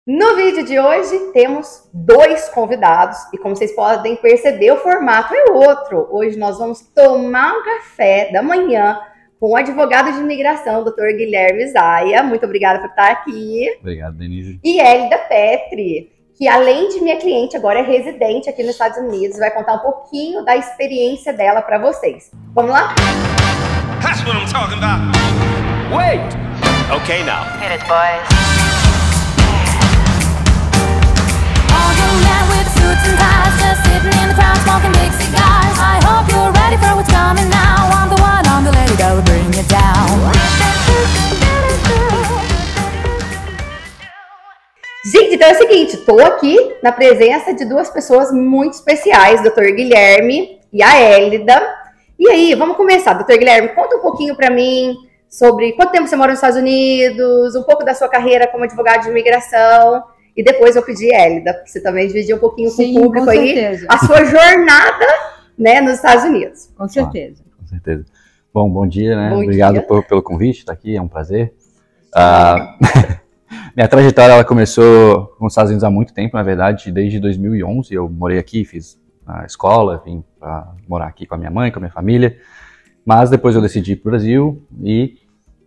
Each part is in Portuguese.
No vídeo de hoje temos dois convidados e como vocês podem perceber o formato é outro. Hoje nós vamos tomar um café da manhã com o advogado de imigração, Dr. Guilherme Zaia. Muito obrigada por estar aqui. Obrigado, Denise. E Hélida Petri, que além de minha cliente, agora é residente aqui nos Estados Unidos. Vai contar um pouquinho da experiência dela para vocês. Vamos lá? That's what I'm talking about. Wait! Okay now. Hit it, boys. Gente, então é o seguinte, tô aqui na presença de duas pessoas muito especiais, Dr. Guilherme e a Hélida. E aí, vamos começar. Dr. Guilherme, conta um pouquinho para mim sobre quanto tempo você mora nos Estados Unidos, um pouco da sua carreira como advogado de imigração. E depois eu pedi a Hélida, para você também dividir um pouquinho com o público aí, a sua jornada, né, nos Estados Unidos. Com certeza. Com certeza. Bom dia, né? Bom Obrigado dia. pelo convite, estar aqui, é um prazer. Minha trajetória ela começou nos Estados Unidos há muito tempo, na verdade, desde 2011. Eu morei aqui, fiz a escola, vim para morar aqui com a minha mãe, com a minha família. Mas depois eu decidi ir para o Brasil e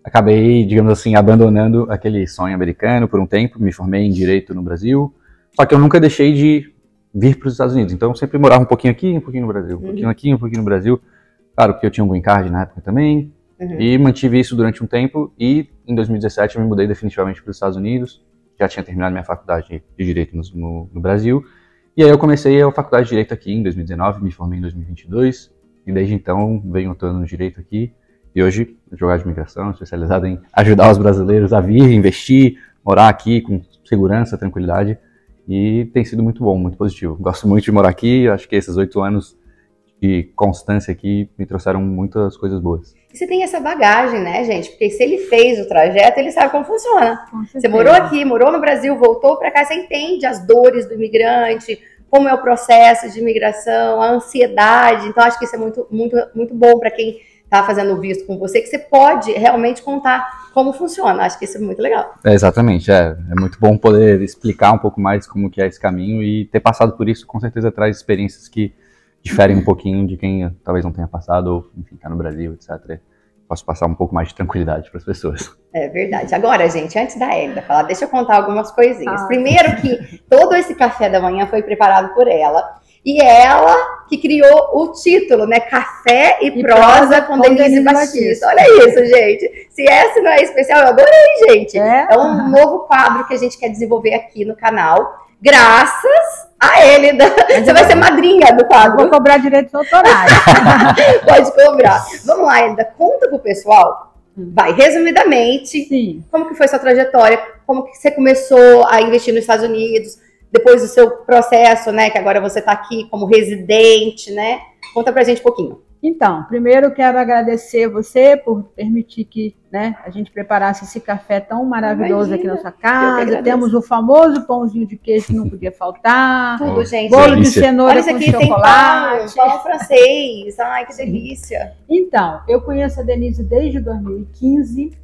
acabei, digamos assim, abandonando aquele sonho americano por um tempo. Me formei em Direito no Brasil, só que eu nunca deixei de vir para os Estados Unidos. Então eu sempre morava um pouquinho aqui, um pouquinho no Brasil, um pouquinho aqui, um pouquinho no Brasil. Claro, porque eu tinha um green card na época também. E mantive isso durante um tempo e em 2017 eu me mudei definitivamente para os Estados Unidos. Já tinha terminado minha faculdade de Direito no Brasil. E aí eu comecei a faculdade de Direito aqui em 2019, me formei em 2022. E desde então venho atuando no Direito aqui. E hoje, advogado de imigração, especializado em ajudar os brasileiros a vir, investir, morar aqui com segurança, tranquilidade. E tem sido muito bom, muito positivo. Gosto muito de morar aqui, acho que esses 8 anos de constância aqui me trouxeram muitas coisas boas. E você tem essa bagagem, né, gente? Porque se ele fez o trajeto, ele sabe como funciona. Com certeza. Você morou aqui, morou no Brasil, voltou para cá, você entende as dores do imigrante, como é o processo de imigração, a ansiedade. Então, acho que isso é muito bom para quem está fazendo o visto com você, que você pode realmente contar como funciona. Acho que isso é muito legal. Exatamente, é muito bom poder explicar um pouco mais como que é esse caminho e ter passado por isso, com certeza traz experiências que diferem um pouquinho de quem talvez não tenha passado ou, enfim, está no Brasil, etc. Posso passar um pouco mais de tranquilidade para as pessoas. É verdade. Agora, gente, antes da Hélida falar, deixa eu contar algumas coisinhas. Primeiro que todo esse café da manhã foi preparado por ela. E ela que criou o título, né? Café e prosa com Denise Batista. Olha isso, gente. Se essa não é especial, eu adorei, gente. É um novo quadro que a gente quer desenvolver aqui no canal. Graças a Hélida. Você vai ser madrinha do quadro. Vou cobrar direitos autorais. Pode cobrar. Vamos lá, Hélida. Conta pro pessoal, vai, resumidamente, Sim. Como que foi sua trajetória, como que você começou a investir nos Estados Unidos, depois do seu processo, né, que agora você está aqui como residente, né? Conta pra gente um pouquinho. Então, primeiro eu quero agradecer você por permitir que, né, a gente preparasse esse café tão maravilhoso aqui na sua casa. Temos o famoso pãozinho de queijo que não podia faltar. Tudo, gente. Bolo delícia. de cenoura Olha isso com aqui, chocolate. tem pão francês. Ai, que delícia. Então, eu conheço a Denise desde 2015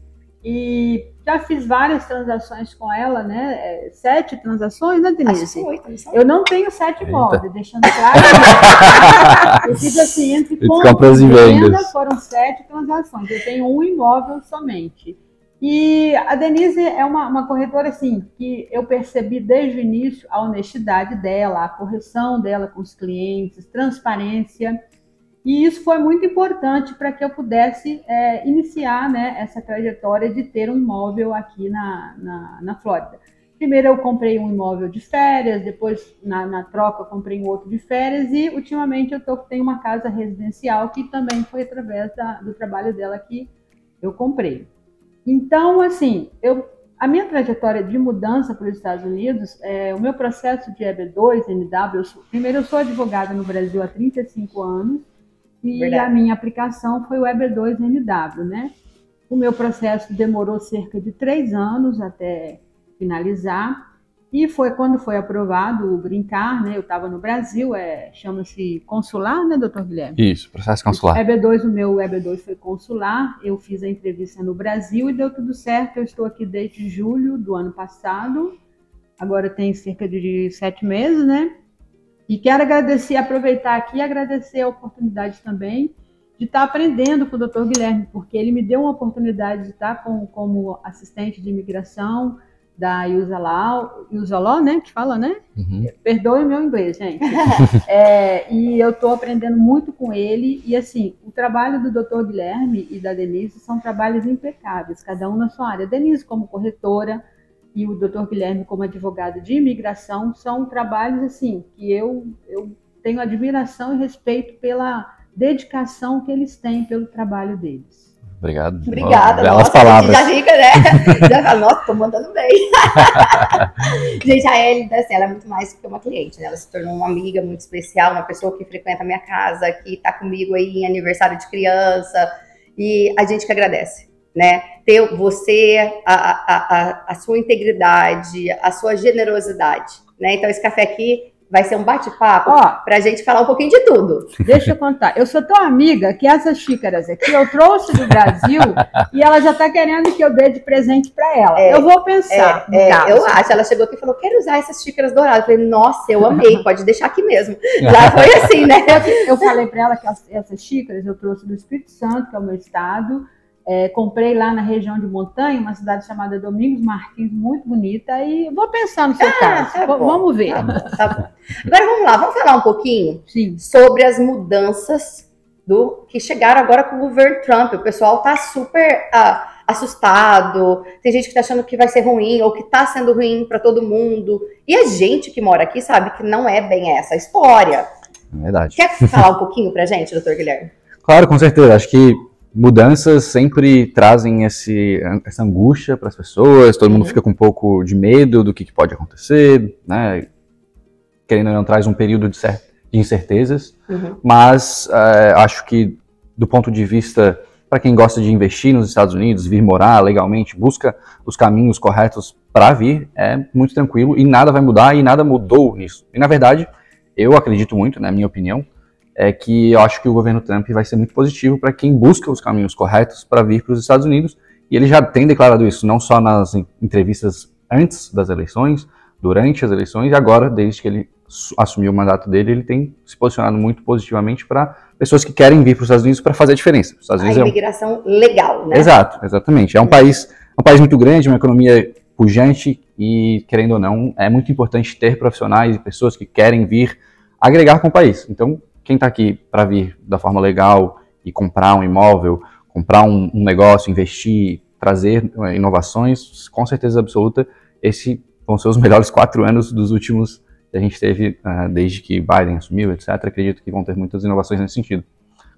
e já fiz várias transações com ela, né? 7 transações, né, Denise? Acho que 8, não são? Eu não tenho 7 imóveis, deixando claro. Eu fiz assim, entre compras e venda, foram 7 transações. Eu tenho um imóvel somente. E a Denise é uma corretora, assim, que eu percebi desde o início a honestidade dela, a correção dela com os clientes, transparência. E isso foi muito importante para que eu pudesse iniciar, né, essa trajetória de ter um imóvel aqui na Flórida. Primeiro eu comprei um imóvel de férias, depois na troca eu comprei um outro de férias e ultimamente eu tenho uma casa residencial que também foi através do trabalho dela que eu comprei. Então, assim, a minha trajetória de mudança para os Estados Unidos, o meu processo de EB2, NW, primeiro eu sou advogada no Brasil há 35 anos, e a minha aplicação foi o EB2NW, né? O meu processo demorou cerca de 3 anos até finalizar. E foi quando foi aprovado o Green Card, né? Eu estava no Brasil, chama-se consular, né, doutor Guilherme? Isso, processo consular. O meu EB2 foi consular, eu fiz a entrevista no Brasil e deu tudo certo. Eu estou aqui desde julho do ano passado agora tem cerca de 7 meses, né? E quero aproveitar aqui e agradecer a oportunidade também de estar aprendendo com o Dr. Guilherme, porque ele me deu uma oportunidade de estar como assistente de imigração da Usaló, né, que fala, né? Uhum. Perdoe meu inglês, gente. E eu estou aprendendo muito com ele, e assim, o trabalho do Dr. Guilherme e da Denise são trabalhos impecáveis, cada um na sua área. A Denise como corretora e o Dr. Guilherme como advogado de imigração são trabalhos, assim, que eu tenho admiração e respeito pela dedicação que eles têm pelo trabalho deles. Obrigado. Obrigada. Belas palavras. Já fica, né? Já fala, nossa, tô mandando bem. Gente, a Elida, assim, ela é muito mais do que uma cliente, né? Ela se tornou uma amiga muito especial, uma pessoa que frequenta a minha casa, que tá comigo aí em aniversário de criança, e a gente que agradece, né? Ter você, a sua integridade, a sua generosidade, né? Então esse café aqui vai ser um bate-papo pra gente falar um pouquinho de tudo. Deixa eu contar. Eu sou tão amiga que essas xícaras aqui eu trouxe do Brasil e ela já tá querendo que eu dê de presente pra ela. Eu vou pensar. Eu acho. Ela chegou aqui e falou, quero usar essas xícaras douradas. Eu falei, nossa, eu amei, pode deixar aqui mesmo. Já foi assim, né? Eu falei pra ela que essas xícaras eu trouxe do Espírito Santo, que é o meu estado. Comprei lá na região de Montanha, uma cidade chamada Domingos Martins, muito bonita, e vou pensar no seu caso. Tá bom, vamos ver. Tá bom. Agora vamos lá, vamos falar um pouquinho sobre as mudanças que chegaram agora com o governo Trump. O pessoal tá super assustado, tem gente que tá achando que vai ser ruim ou que tá sendo ruim para todo mundo. E a gente que mora aqui sabe que não é bem essa a história. Verdade. Quer falar um pouquinho pra gente, doutor Guilherme? Claro, com certeza. Acho que mudanças sempre trazem essa angústia para as pessoas, todo mundo fica com um pouco de medo do que pode acontecer, né? Querendo ou não, traz um período de incertezas, mas acho que do ponto de vista, para quem gosta de investir nos Estados Unidos, vir morar legalmente, busca os caminhos corretos para vir, é muito tranquilo e nada vai mudar e nada mudou nisso. E na verdade, eu acredito muito, na minha opinião, que eu acho que o governo Trump vai ser muito positivo para quem busca os caminhos corretos para vir para os Estados Unidos, e ele já tem declarado isso, não só nas entrevistas antes das eleições, durante as eleições, e agora, desde que ele assumiu o mandato dele, ele tem se posicionado muito positivamente para pessoas que querem vir para os Estados Unidos para fazer a diferença. Os Estados Unidos imigração legal, né? Exato, exatamente. É um país muito grande, uma economia pujante, e, querendo ou não, é muito importante ter profissionais e pessoas que querem vir agregar com o país. Então, quem está aqui para vir da forma legal e comprar um imóvel, comprar um negócio, investir, trazer inovações, com certeza absoluta, esses vão ser os melhores 4 anos dos últimos que a gente teve desde que Biden assumiu, etc. Acredito que vão ter muitas inovações nesse sentido.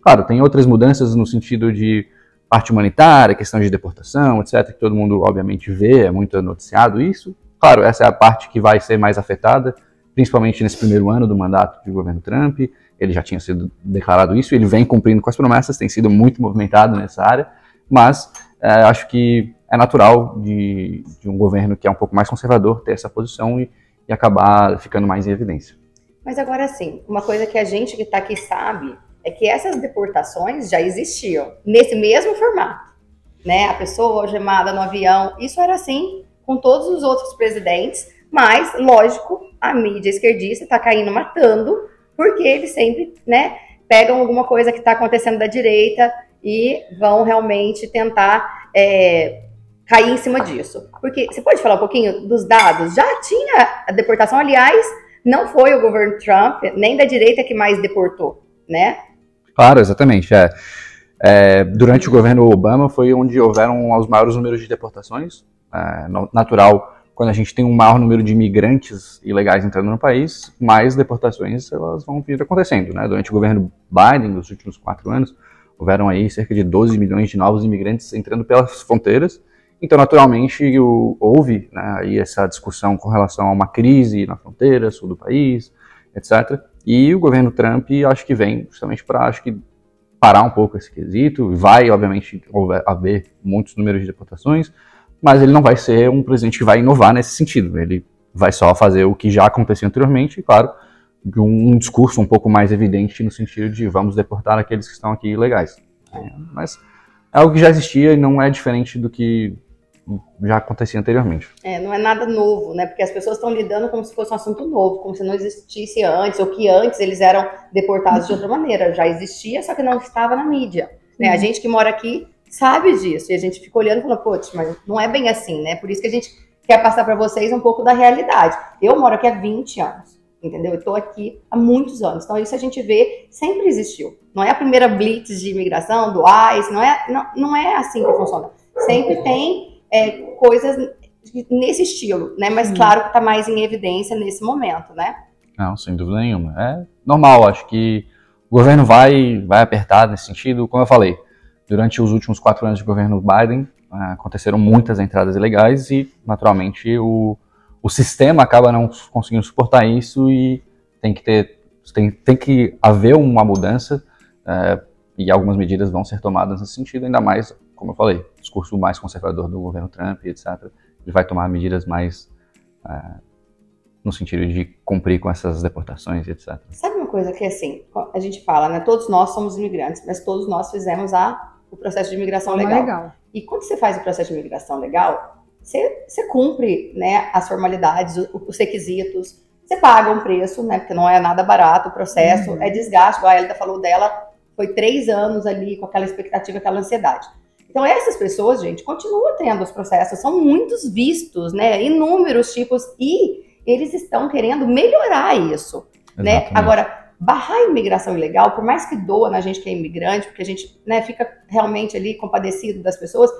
Claro, tem outras mudanças no sentido de parte humanitária, questão de deportação, etc., que todo mundo, obviamente, vê, é muito noticiado isso. Claro, essa é a parte que vai ser mais afetada, principalmente nesse primeiro ano do mandato do governo Trump. Ele já tinha sido declarado isso, ele vem cumprindo com as promessas, tem sido muito movimentado nessa área, mas acho que é natural de um governo que é um pouco mais conservador ter essa posição e acabar ficando mais em evidência. Mas agora sim, uma coisa que a gente que está aqui sabe é que essas deportações já existiam nesse mesmo formato, né? A pessoa algemada no avião, isso era assim com todos os outros presidentes, mas, lógico, a mídia esquerdista está caindo matando, porque eles sempre, né, pegam alguma coisa que está acontecendo da direita e vão realmente tentar cair em cima disso. Porque você pode falar um pouquinho dos dados? Já tinha a deportação, aliás, não foi o governo Trump, nem da direita que mais deportou, né? Claro, exatamente. Durante o governo Obama foi onde houveram os maiores números de deportações, natural. Quando a gente tem um maior número de imigrantes ilegais entrando no país, mais deportações elas vão vir acontecendo, né? Durante o governo Biden, nos últimos 4 anos, houveram aí cerca de 12 milhões de novos imigrantes entrando pelas fronteiras. Então, naturalmente, houve, né, aí essa discussão com relação a uma crise na fronteira sul do país, etc. E o governo Trump, acho que vem justamente para, parar um pouco esse quesito. Vai, obviamente, haver muitos números de deportações, mas ele não vai ser um presidente que vai inovar nesse sentido. Ele vai só fazer o que já aconteceu anteriormente, e, claro, de um discurso um pouco mais evidente no sentido de vamos deportar aqueles que estão aqui ilegais. Mas é algo que já existia e não é diferente do que já acontecia anteriormente. Não é nada novo, né? Porque as pessoas estão lidando como se fosse um assunto novo, como se não existisse antes, ou que antes eles eram deportados de outra maneira. Já existia, só que não estava na mídia. Né? A gente que mora aqui sabe disso, e a gente fica olhando e fala, putz, mas não é bem assim, né? Por isso que a gente quer passar para vocês um pouco da realidade. Eu moro aqui há 20 anos, entendeu? Eu estou aqui há muitos anos, então isso a gente vê, sempre existiu. Não é a primeira blitz de imigração, do ICE, não é assim que funciona. Sempre tem coisas nesse estilo, né? Mas claro que está mais em evidência nesse momento, né? Não, sem dúvida nenhuma. É normal, acho que o governo vai apertar nesse sentido. Como eu falei, durante os últimos 4 anos de governo Biden, aconteceram muitas entradas ilegais e, naturalmente, o sistema acaba não conseguindo suportar isso e tem que haver uma mudança e algumas medidas vão ser tomadas nesse sentido, ainda mais, como eu falei, o discurso mais conservador do governo Trump, etc. Ele vai tomar medidas mais no sentido de cumprir com essas deportações, etc. Sabe uma coisa que, assim, a gente fala, né? Todos nós somos imigrantes, mas todos nós fizemos o processo de imigração legal. E quando você faz o processo de imigração legal, você cumpre, né, as formalidades, os requisitos, você paga um preço, né? Porque não é nada barato o processo, é desgaste, igual a Elida falou dela, foi 3 anos ali com aquela expectativa, aquela ansiedade. Então, essas pessoas, gente, continuam tendo os processos, são muitos vistos, né? Inúmeros tipos, e eles estão querendo melhorar isso, né? Agora, barrar a imigração ilegal, por mais que doa na gente que é imigrante, porque a gente, né, fica realmente ali compadecido das pessoas,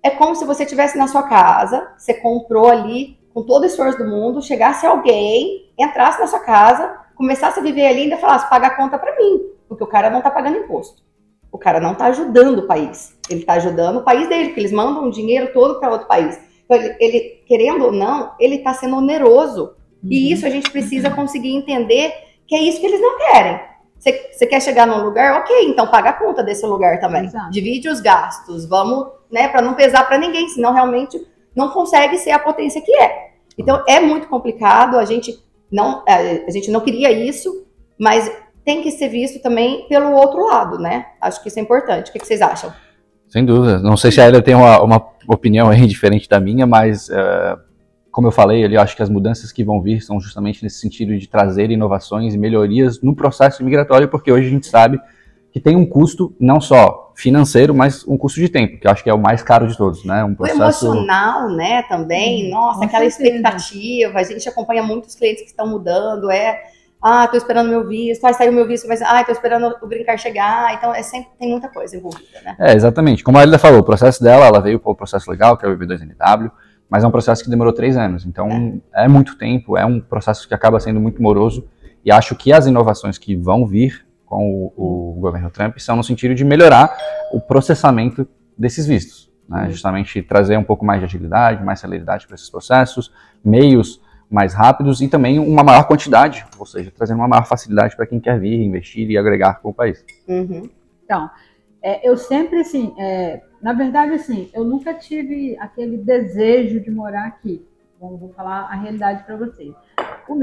é como se você estivesse na sua casa, você comprou ali com todo o esforço do mundo, chegasse alguém, entrasse na sua casa, começasse a viver ali e ainda falasse, paga a conta pra mim, porque o cara não tá pagando imposto. O cara não tá ajudando o país. Ele tá ajudando o país dele, porque eles mandam o dinheiro todo para outro país. Então, ele, querendo ou não, ele tá sendo oneroso. E isso a gente precisa conseguir entender que é isso que eles não querem. Você quer chegar num lugar? Ok, então paga a conta desse lugar também. Exato. Divide os gastos, vamos, né, para não pesar para ninguém, senão realmente não consegue ser a potência que é. Então, é muito complicado, a gente não queria isso, mas tem que ser visto também pelo outro lado, né? Acho que isso é importante. O que vocês acham? Sem dúvida. Não sei se a Elia tem uma opinião aí diferente da minha, mas como eu falei, eu acho que as mudanças que vão vir são justamente nesse sentido de trazer inovações e melhorias no processo migratório, porque hoje a gente sabe que tem um custo não só financeiro, mas um custo de tempo, que eu acho que é o mais caro de todos, né? Um processo... O emocional, né, também. Nossa, aquela expectativa. A gente acompanha muitos clientes que estão mudando, tô esperando meu visto, saiu meu visto, mas tô esperando o green card chegar, então sempre tem muita coisa envolvida, né? Exatamente. Como a Elida falou, o processo dela, ela veio para o processo legal, que é o EB2NW, mas é um processo que demorou 3 anos, então é muito tempo, é um processo que acaba sendo muito moroso, e acho que as inovações que vão vir com o governo Trump são no sentido de melhorar o processamento desses vistos, né? Justamente trazer um pouco mais de agilidade, mais celeridade para esses processos, meios mais rápidos e também uma maior quantidade, ou seja, trazendo uma maior facilidade para quem quer vir, investir e agregar com o país. Então, eu sempre, assim, na verdade, assim, eu nunca tive aquele desejo de morar aqui. Vou falar a realidade para vocês. O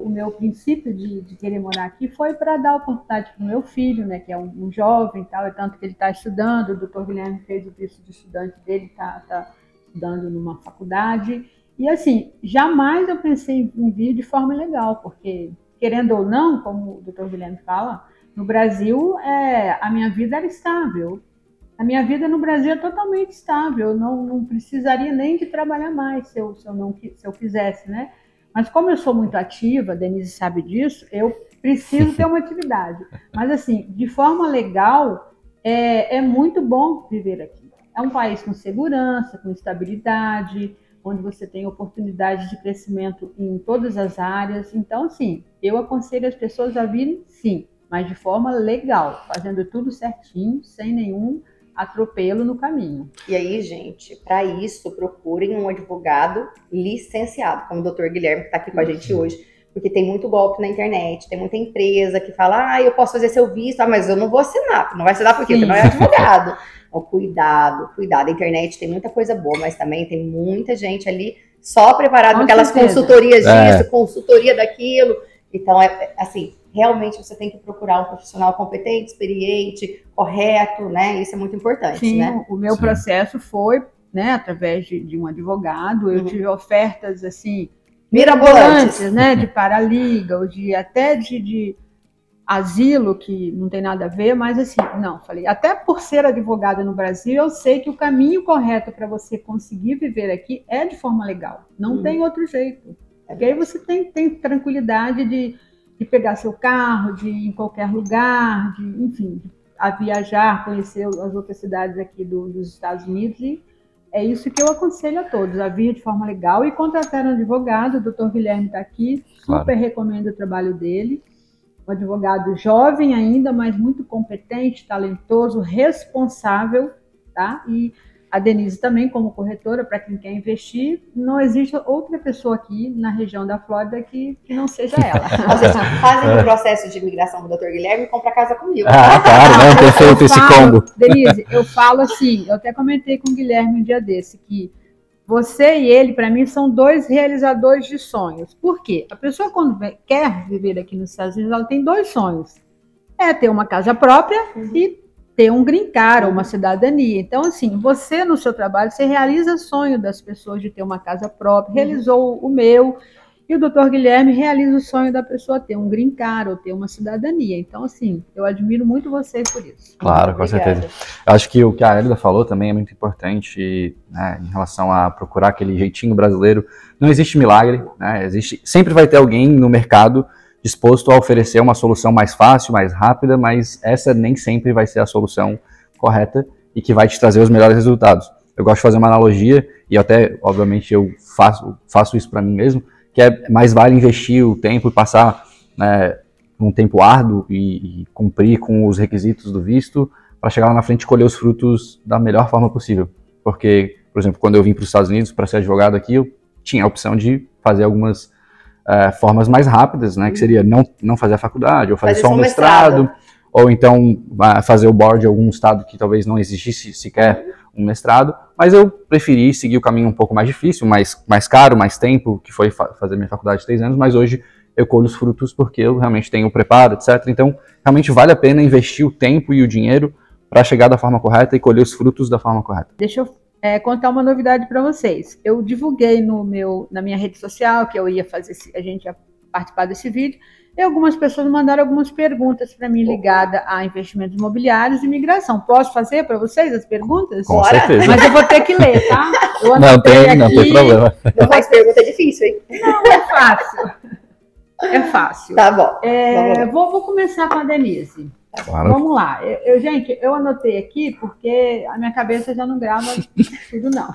meu princípio de querer morar aqui foi para dar oportunidade para o meu filho, né, que é um jovem e tal, é tanto que ele está estudando, o Dr. Guilherme fez o visto de estudante dele, está estudando numa faculdade. E assim, jamais eu pensei em vir de forma legal, porque, querendo ou não, como o Dr. Guilherme fala, no Brasil a minha vida era estável. A minha vida no Brasil é totalmente estável, eu não precisaria nem de trabalhar mais se eu quisesse, né? Mas como eu sou muito ativa, a Denise sabe disso, eu preciso ter uma atividade. Mas assim, de forma legal, é muito bom viver aqui. É um país com segurança, com estabilidade, onde você tem oportunidades de crescimento em todas as áreas. Então, assim, eu aconselho as pessoas a virem, sim, mas de forma legal, fazendo tudo certinho, sem nenhum atropelo no caminho. E aí, gente, para isso, procurem um advogado licenciado, como o Dr. Guilherme, que está aqui com a gente hoje, porque tem muito golpe na internet, tem muita empresa que fala, eu posso fazer seu visto, mas eu não vou assinar. Não vai assinar por quê? Porque não é advogado. Então, cuidado. A internet tem muita coisa boa, mas também tem muita gente ali só preparada com aquelas consultorias disso, consultoria daquilo. Então, assim, realmente você tem que procurar um profissional competente, experiente, correto, né? Isso é muito importante, Sim, né? O meu processo foi né, através de um advogado. Eu tive ofertas assim mirabolantes, né, de paraliga, ou até de asilo, que não tem nada a ver, mas assim, não, falei, até por ser advogada no Brasil, eu sei que o caminho correto para você conseguir viver aqui é de forma legal, não tem outro jeito. Porque aí você tem tranquilidade de pegar seu carro, de ir em qualquer lugar, enfim, a viajar, conhecer as outras cidades aqui dos Estados Unidos, e é isso que eu aconselho a todos, a vir de forma legal e contratar um advogado. O Dr. Guilherme está aqui, super recomendo o trabalho dele. Um advogado jovem ainda, mas muito competente, talentoso, responsável, tá? E a Denise também, como corretora, para quem quer investir, não existe outra pessoa aqui na região da Flórida que não seja ela. Vocês fazem o processo de imigração do Dr. Guilherme e compra casa comigo. Claro, né? Perfeito esse combo. Denise, eu falo assim, eu até comentei com o Guilherme um dia desse, que você e ele, para mim, são dois realizadores de sonhos. Por quê? A pessoa, quando quer viver aqui nos Estados Unidos, ela tem dois sonhos. É ter uma casa própria e ter um green card, ou uma cidadania. Então, assim, você no seu trabalho, você realiza o sonho das pessoas de ter uma casa própria, realizou o meu, e o Dr. Guilherme realiza o sonho da pessoa ter um green card ou ter uma cidadania. Então, assim, eu admiro muito vocês por isso. Claro, com certeza. Eu acho que o que a Elida falou também é muito importante, né, em relação a procurar aquele jeitinho brasileiro. Não existe milagre, né? Sempre vai ter alguém no mercado disposto a oferecer uma solução mais fácil, mais rápida, mas essa nem sempre vai ser a solução correta e que vai te trazer os melhores resultados. Eu gosto de fazer uma analogia, e até, obviamente, eu faço isso para mim mesmo, que é mais vale investir o tempo e passar, né, um tempo árduo e cumprir com os requisitos do visto para chegar lá na frente e colher os frutos da melhor forma possível. Porque, por exemplo, quando eu vim para os Estados Unidos para ser advogado aqui, eu tinha a opção de fazer algumas formas mais rápidas, né, que seria não fazer a faculdade, ou fazer só um mestrado, ou então fazer o board de algum estado que talvez não exigisse sequer um mestrado, mas eu preferi seguir o caminho um pouco mais difícil, mais caro, mais tempo, que foi fazer minha faculdade de 3 anos, mas hoje eu colho os frutos porque eu realmente tenho o preparo, etc. Então, realmente vale a pena investir o tempo e o dinheiro para chegar da forma correta e colher os frutos da forma correta. Deixa eu contar uma novidade para vocês. Eu divulguei na minha rede social que eu ia fazer, a gente ia participar desse vídeo, e algumas pessoas mandaram algumas perguntas para mim ligadas a investimentos imobiliários e imigração. Posso fazer para vocês as perguntas? Com certeza. Mas eu vou ter que ler, tá? Não tem problema. Não faz pergunta difícil, hein? Não, é fácil. É fácil. Tá bom. Vou começar com a Denise. Claro. Vamos lá. Gente, eu anotei aqui porque a minha cabeça já não grava tudo, não.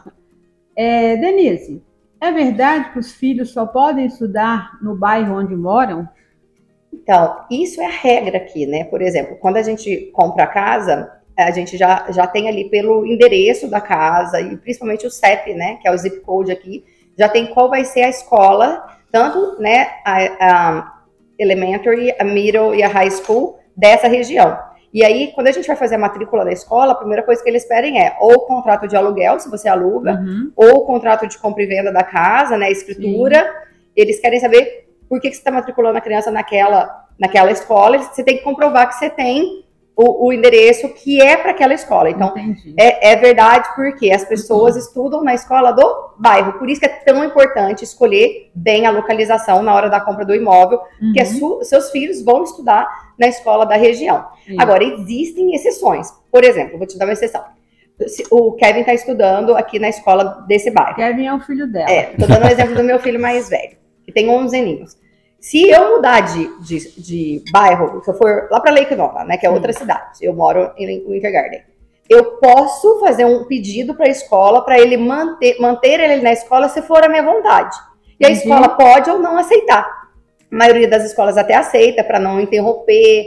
Denise, é verdade que os filhos só podem estudar no bairro onde moram? Então, isso é a regra aqui, né? Por exemplo, quando a gente compra a casa, a gente já tem ali pelo endereço da casa, e principalmente o CEP, né? Que é o zip code aqui, já tem qual vai ser a escola, tanto, né, a elementary, a middle e a high school dessa região. E aí, quando a gente vai fazer a matrícula da escola, a primeira coisa que eles pedem é ou o contrato de aluguel, se você aluga, ou o contrato de compra e venda da casa, né, escritura. Sim. Eles querem saber por que você está matriculando a criança naquela escola. Você tem que comprovar que você tem o endereço que é para aquela escola. Então, é verdade, porque as pessoas estudam na escola do bairro. Por isso que é tão importante escolher bem a localização na hora da compra do imóvel, porque seus filhos vão estudar na escola da região. Agora, existem exceções. Por exemplo, vou te dar uma exceção. O Kevin está estudando aqui na escola desse bairro. Kevin é o filho dela. Estou dando um exemplo do meu filho mais velho, que tem 11 aninhos. Se eu mudar de bairro, se eu for lá para Lake Nona, né, que é outra cidade, eu moro em Winter Garden, eu posso fazer um pedido para a escola para ele manter ele na escola se for a minha vontade. E a escola pode ou não aceitar. A maioria das escolas até aceita para não interromper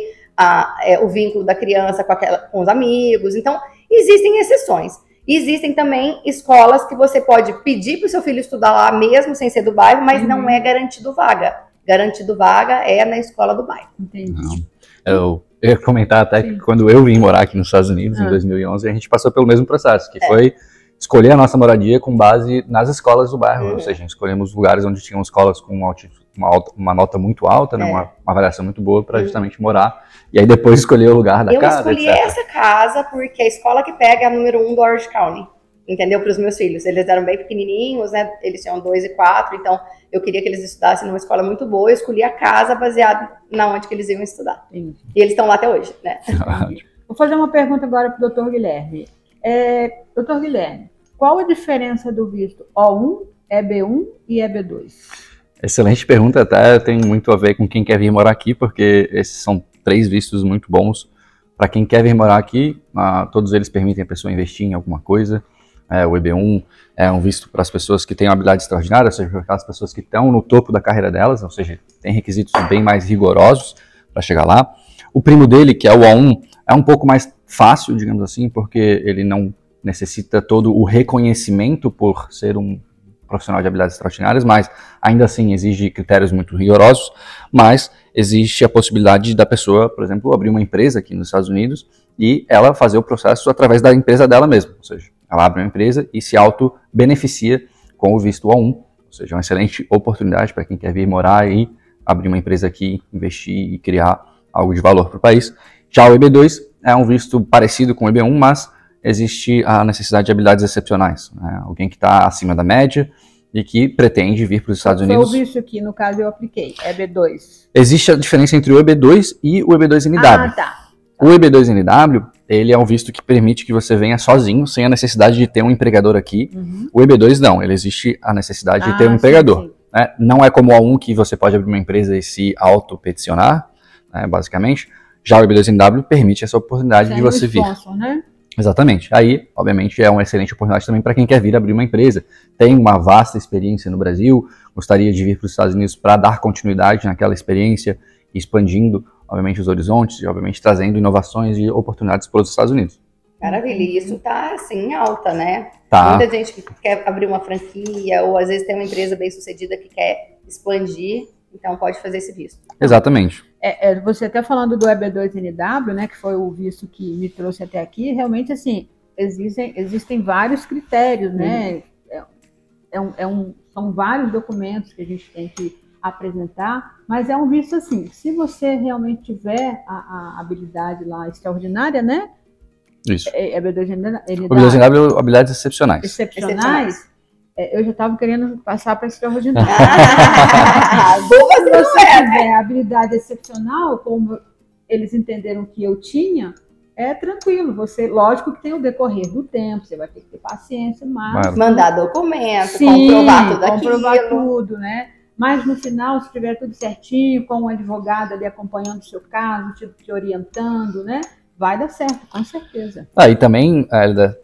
o vínculo da criança com os amigos. Então, existem exceções. Existem também escolas que você pode pedir para o seu filho estudar lá mesmo sem ser do bairro, mas não é garantido vaga. Garantido vaga é na escola do bairro. Entendi. Eu ia comentar até que quando eu vim morar aqui nos Estados Unidos, em 2011, a gente passou pelo mesmo processo, que foi escolher a nossa moradia com base nas escolas do bairro. Ou seja, escolhemos lugares onde tinham escolas com uma nota muito alta, né, uma avaliação muito boa para justamente morar. E aí depois escolher o lugar da casa, Eu escolhi essa casa porque a escola que pega é a número 1 do Orange County. entendeu? Para os meus filhos. Eles eram bem pequenininhos, né? Eles tinham 2 e 4, então eu queria que eles estudassem numa escola muito boa. Eu escolhi a casa baseado na onde que eles iam estudar. Sim. E eles estão lá até hoje, né? Vou fazer uma pergunta agora para o Dr. Guilherme. Dr. Guilherme, qual a diferença do visto O1, EB1 e EB2? Excelente pergunta, até tem muito a ver com quem quer vir morar aqui, porque esses são 3 vistos muito bons para quem quer vir morar aqui. Todos eles permitem a pessoa investir em alguma coisa. O EB1 é um visto para as pessoas que têm uma habilidade extraordinária, ou seja, para aquelas pessoas que estão no topo da carreira delas, ou seja, tem requisitos bem mais rigorosos para chegar lá. O primo dele, que é o O1, é um pouco mais fácil, digamos assim, porque ele não necessita todo o reconhecimento por ser um profissional de habilidades extraordinárias, mas ainda assim exige critérios muito rigorosos, mas existe a possibilidade da pessoa, por exemplo, abrir uma empresa aqui nos Estados Unidos e ela fazer o processo através da empresa dela mesma, ou seja, ela abre uma empresa e se auto-beneficia com o visto O1, ou seja, uma excelente oportunidade para quem quer vir morar e abrir uma empresa aqui, investir e criar algo de valor para o país. Já o EB2 é um visto parecido com o EB1, mas existe a necessidade de habilidades excepcionais, né? Alguém que está acima da média e que pretende vir para os Estados Unidos. Foi o visto aqui, no caso eu apliquei, EB2. Existe a diferença entre o EB2 e o EB2NW. Tá. O EB2NW, ele é um visto que permite que você venha sozinho, sem a necessidade de ter um empregador aqui. O EB2 não, ele existe a necessidade de ter um empregador. Sim. Né? Não é como o A1 que você pode abrir uma empresa e se auto-peticionar, né, basicamente. Já o EB2NW permite essa oportunidade de você vir. Né? Exatamente. Aí, obviamente, é uma excelente oportunidade também para quem quer vir abrir uma empresa. Tem uma vasta experiência no Brasil, gostaria de vir para os Estados Unidos para dar continuidade naquela experiência, expandindo, obviamente, os horizontes e, obviamente, trazendo inovações e oportunidades para os Estados Unidos. Maravilha, e isso tá, assim, alta, né? Tá. Muita gente que quer abrir uma franquia, ou às vezes tem uma empresa bem sucedida que quer expandir, então pode fazer esse visto. Exatamente. Você até falando do EB2NW, né, que foi o visto que me trouxe até aqui, realmente, assim, existem vários critérios, né? São vários documentos que a gente tem que apresentar, mas é um visto assim, se você realmente tiver a habilidade lá extraordinária, né? Isso. EB2NW. EB2NW, habilidades excepcionais. Excepcionais. Eu já estava querendo passar para extraordinário. Boa, se você tiver habilidade excepcional, como eles entenderam que eu tinha, é tranquilo. Você, lógico que tem o decorrer do tempo, você vai ter que ter paciência, mas... Mandar documento, sim, comprovar tudo aquilo. Comprovar tudo, né? Mas no final, se tiver tudo certinho, com um advogado ali acompanhando o seu caso, te orientando, né? Vai dar certo, com certeza. E também,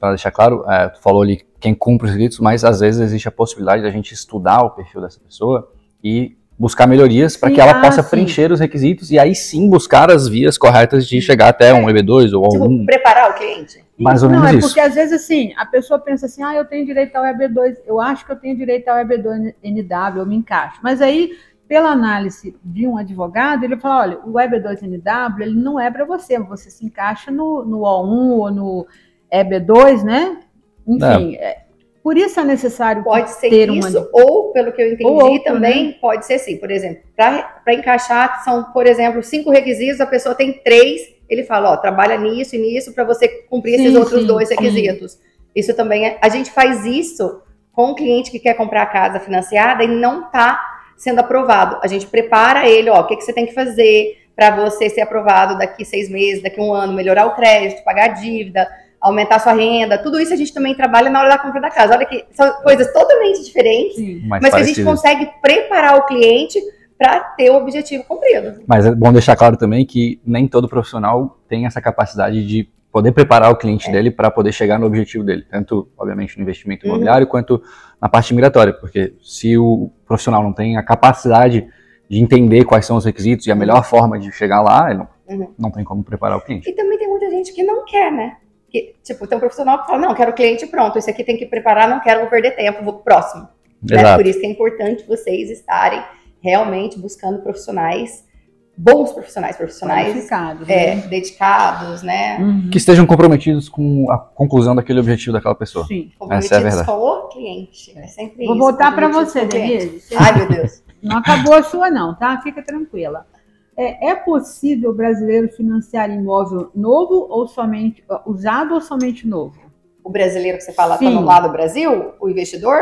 para deixar claro, tu falou ali quem cumpre os requisitos, mas às vezes existe a possibilidade da gente estudar o perfil dessa pessoa e buscar melhorias para que ela possa preencher os requisitos e aí sim buscar as vias corretas de chegar até um EB2 ou tipo, um... preparar o cliente. Mais ou menos isso. Não, porque às vezes assim, a pessoa pensa assim, eu tenho direito ao EB2, eu acho que eu tenho direito ao EB2NW, eu me encaixo. Mas aí, pela análise de um advogado, ele fala, olha, o EB2NW, ele não é para você se encaixa no O1 ou no EB2, né? Enfim, por isso é necessário pode ser ter isso, ou pelo que eu entendi também, né? Pode ser sim. Por exemplo, para encaixar, são, por exemplo, 5 requisitos, a pessoa tem 3, ele fala, trabalha nisso e nisso para você cumprir esses outros 2 requisitos. Isso também a gente faz isso com um cliente que quer comprar a casa financiada e não está sendo aprovado. A gente prepara ele, o que você tem que fazer para você ser aprovado daqui 6 meses, daqui 1 ano, melhorar o crédito, pagar a dívida, aumentar sua renda, tudo isso a gente também trabalha na hora da compra da casa. Olha que são coisas totalmente diferentes, mas que a gente consegue preparar o cliente para ter o objetivo cumprido. Mas é bom deixar claro também que nem todo profissional tem essa capacidade de poder preparar o cliente dele para poder chegar no objetivo dele, tanto, obviamente, no investimento imobiliário, quanto na parte migratória, porque se o profissional não tem a capacidade de entender quais são os requisitos e a melhor forma de chegar lá, ele não tem como preparar o cliente. E também tem muita gente que não quer, né? Que, tipo, tem um profissional que fala, não, quero o cliente pronto, esse aqui tem que preparar, não quero, vou perder tempo, vou pro próximo. Né? Por isso que é importante vocês estarem realmente buscando profissionais, bons profissionais dedicados, né? Que estejam comprometidos com a conclusão daquele objetivo daquela pessoa. Sim. Essa é a verdade. Com o cliente. É sempre vou isso. Vou voltar para você, Denise. Ai, meu Deus. Não acabou a sua não, tá? Fica tranquila. É possível o brasileiro financiar imóvel novo ou somente usado ou somente novo? O brasileiro que você fala está no lado do Brasil? O investidor?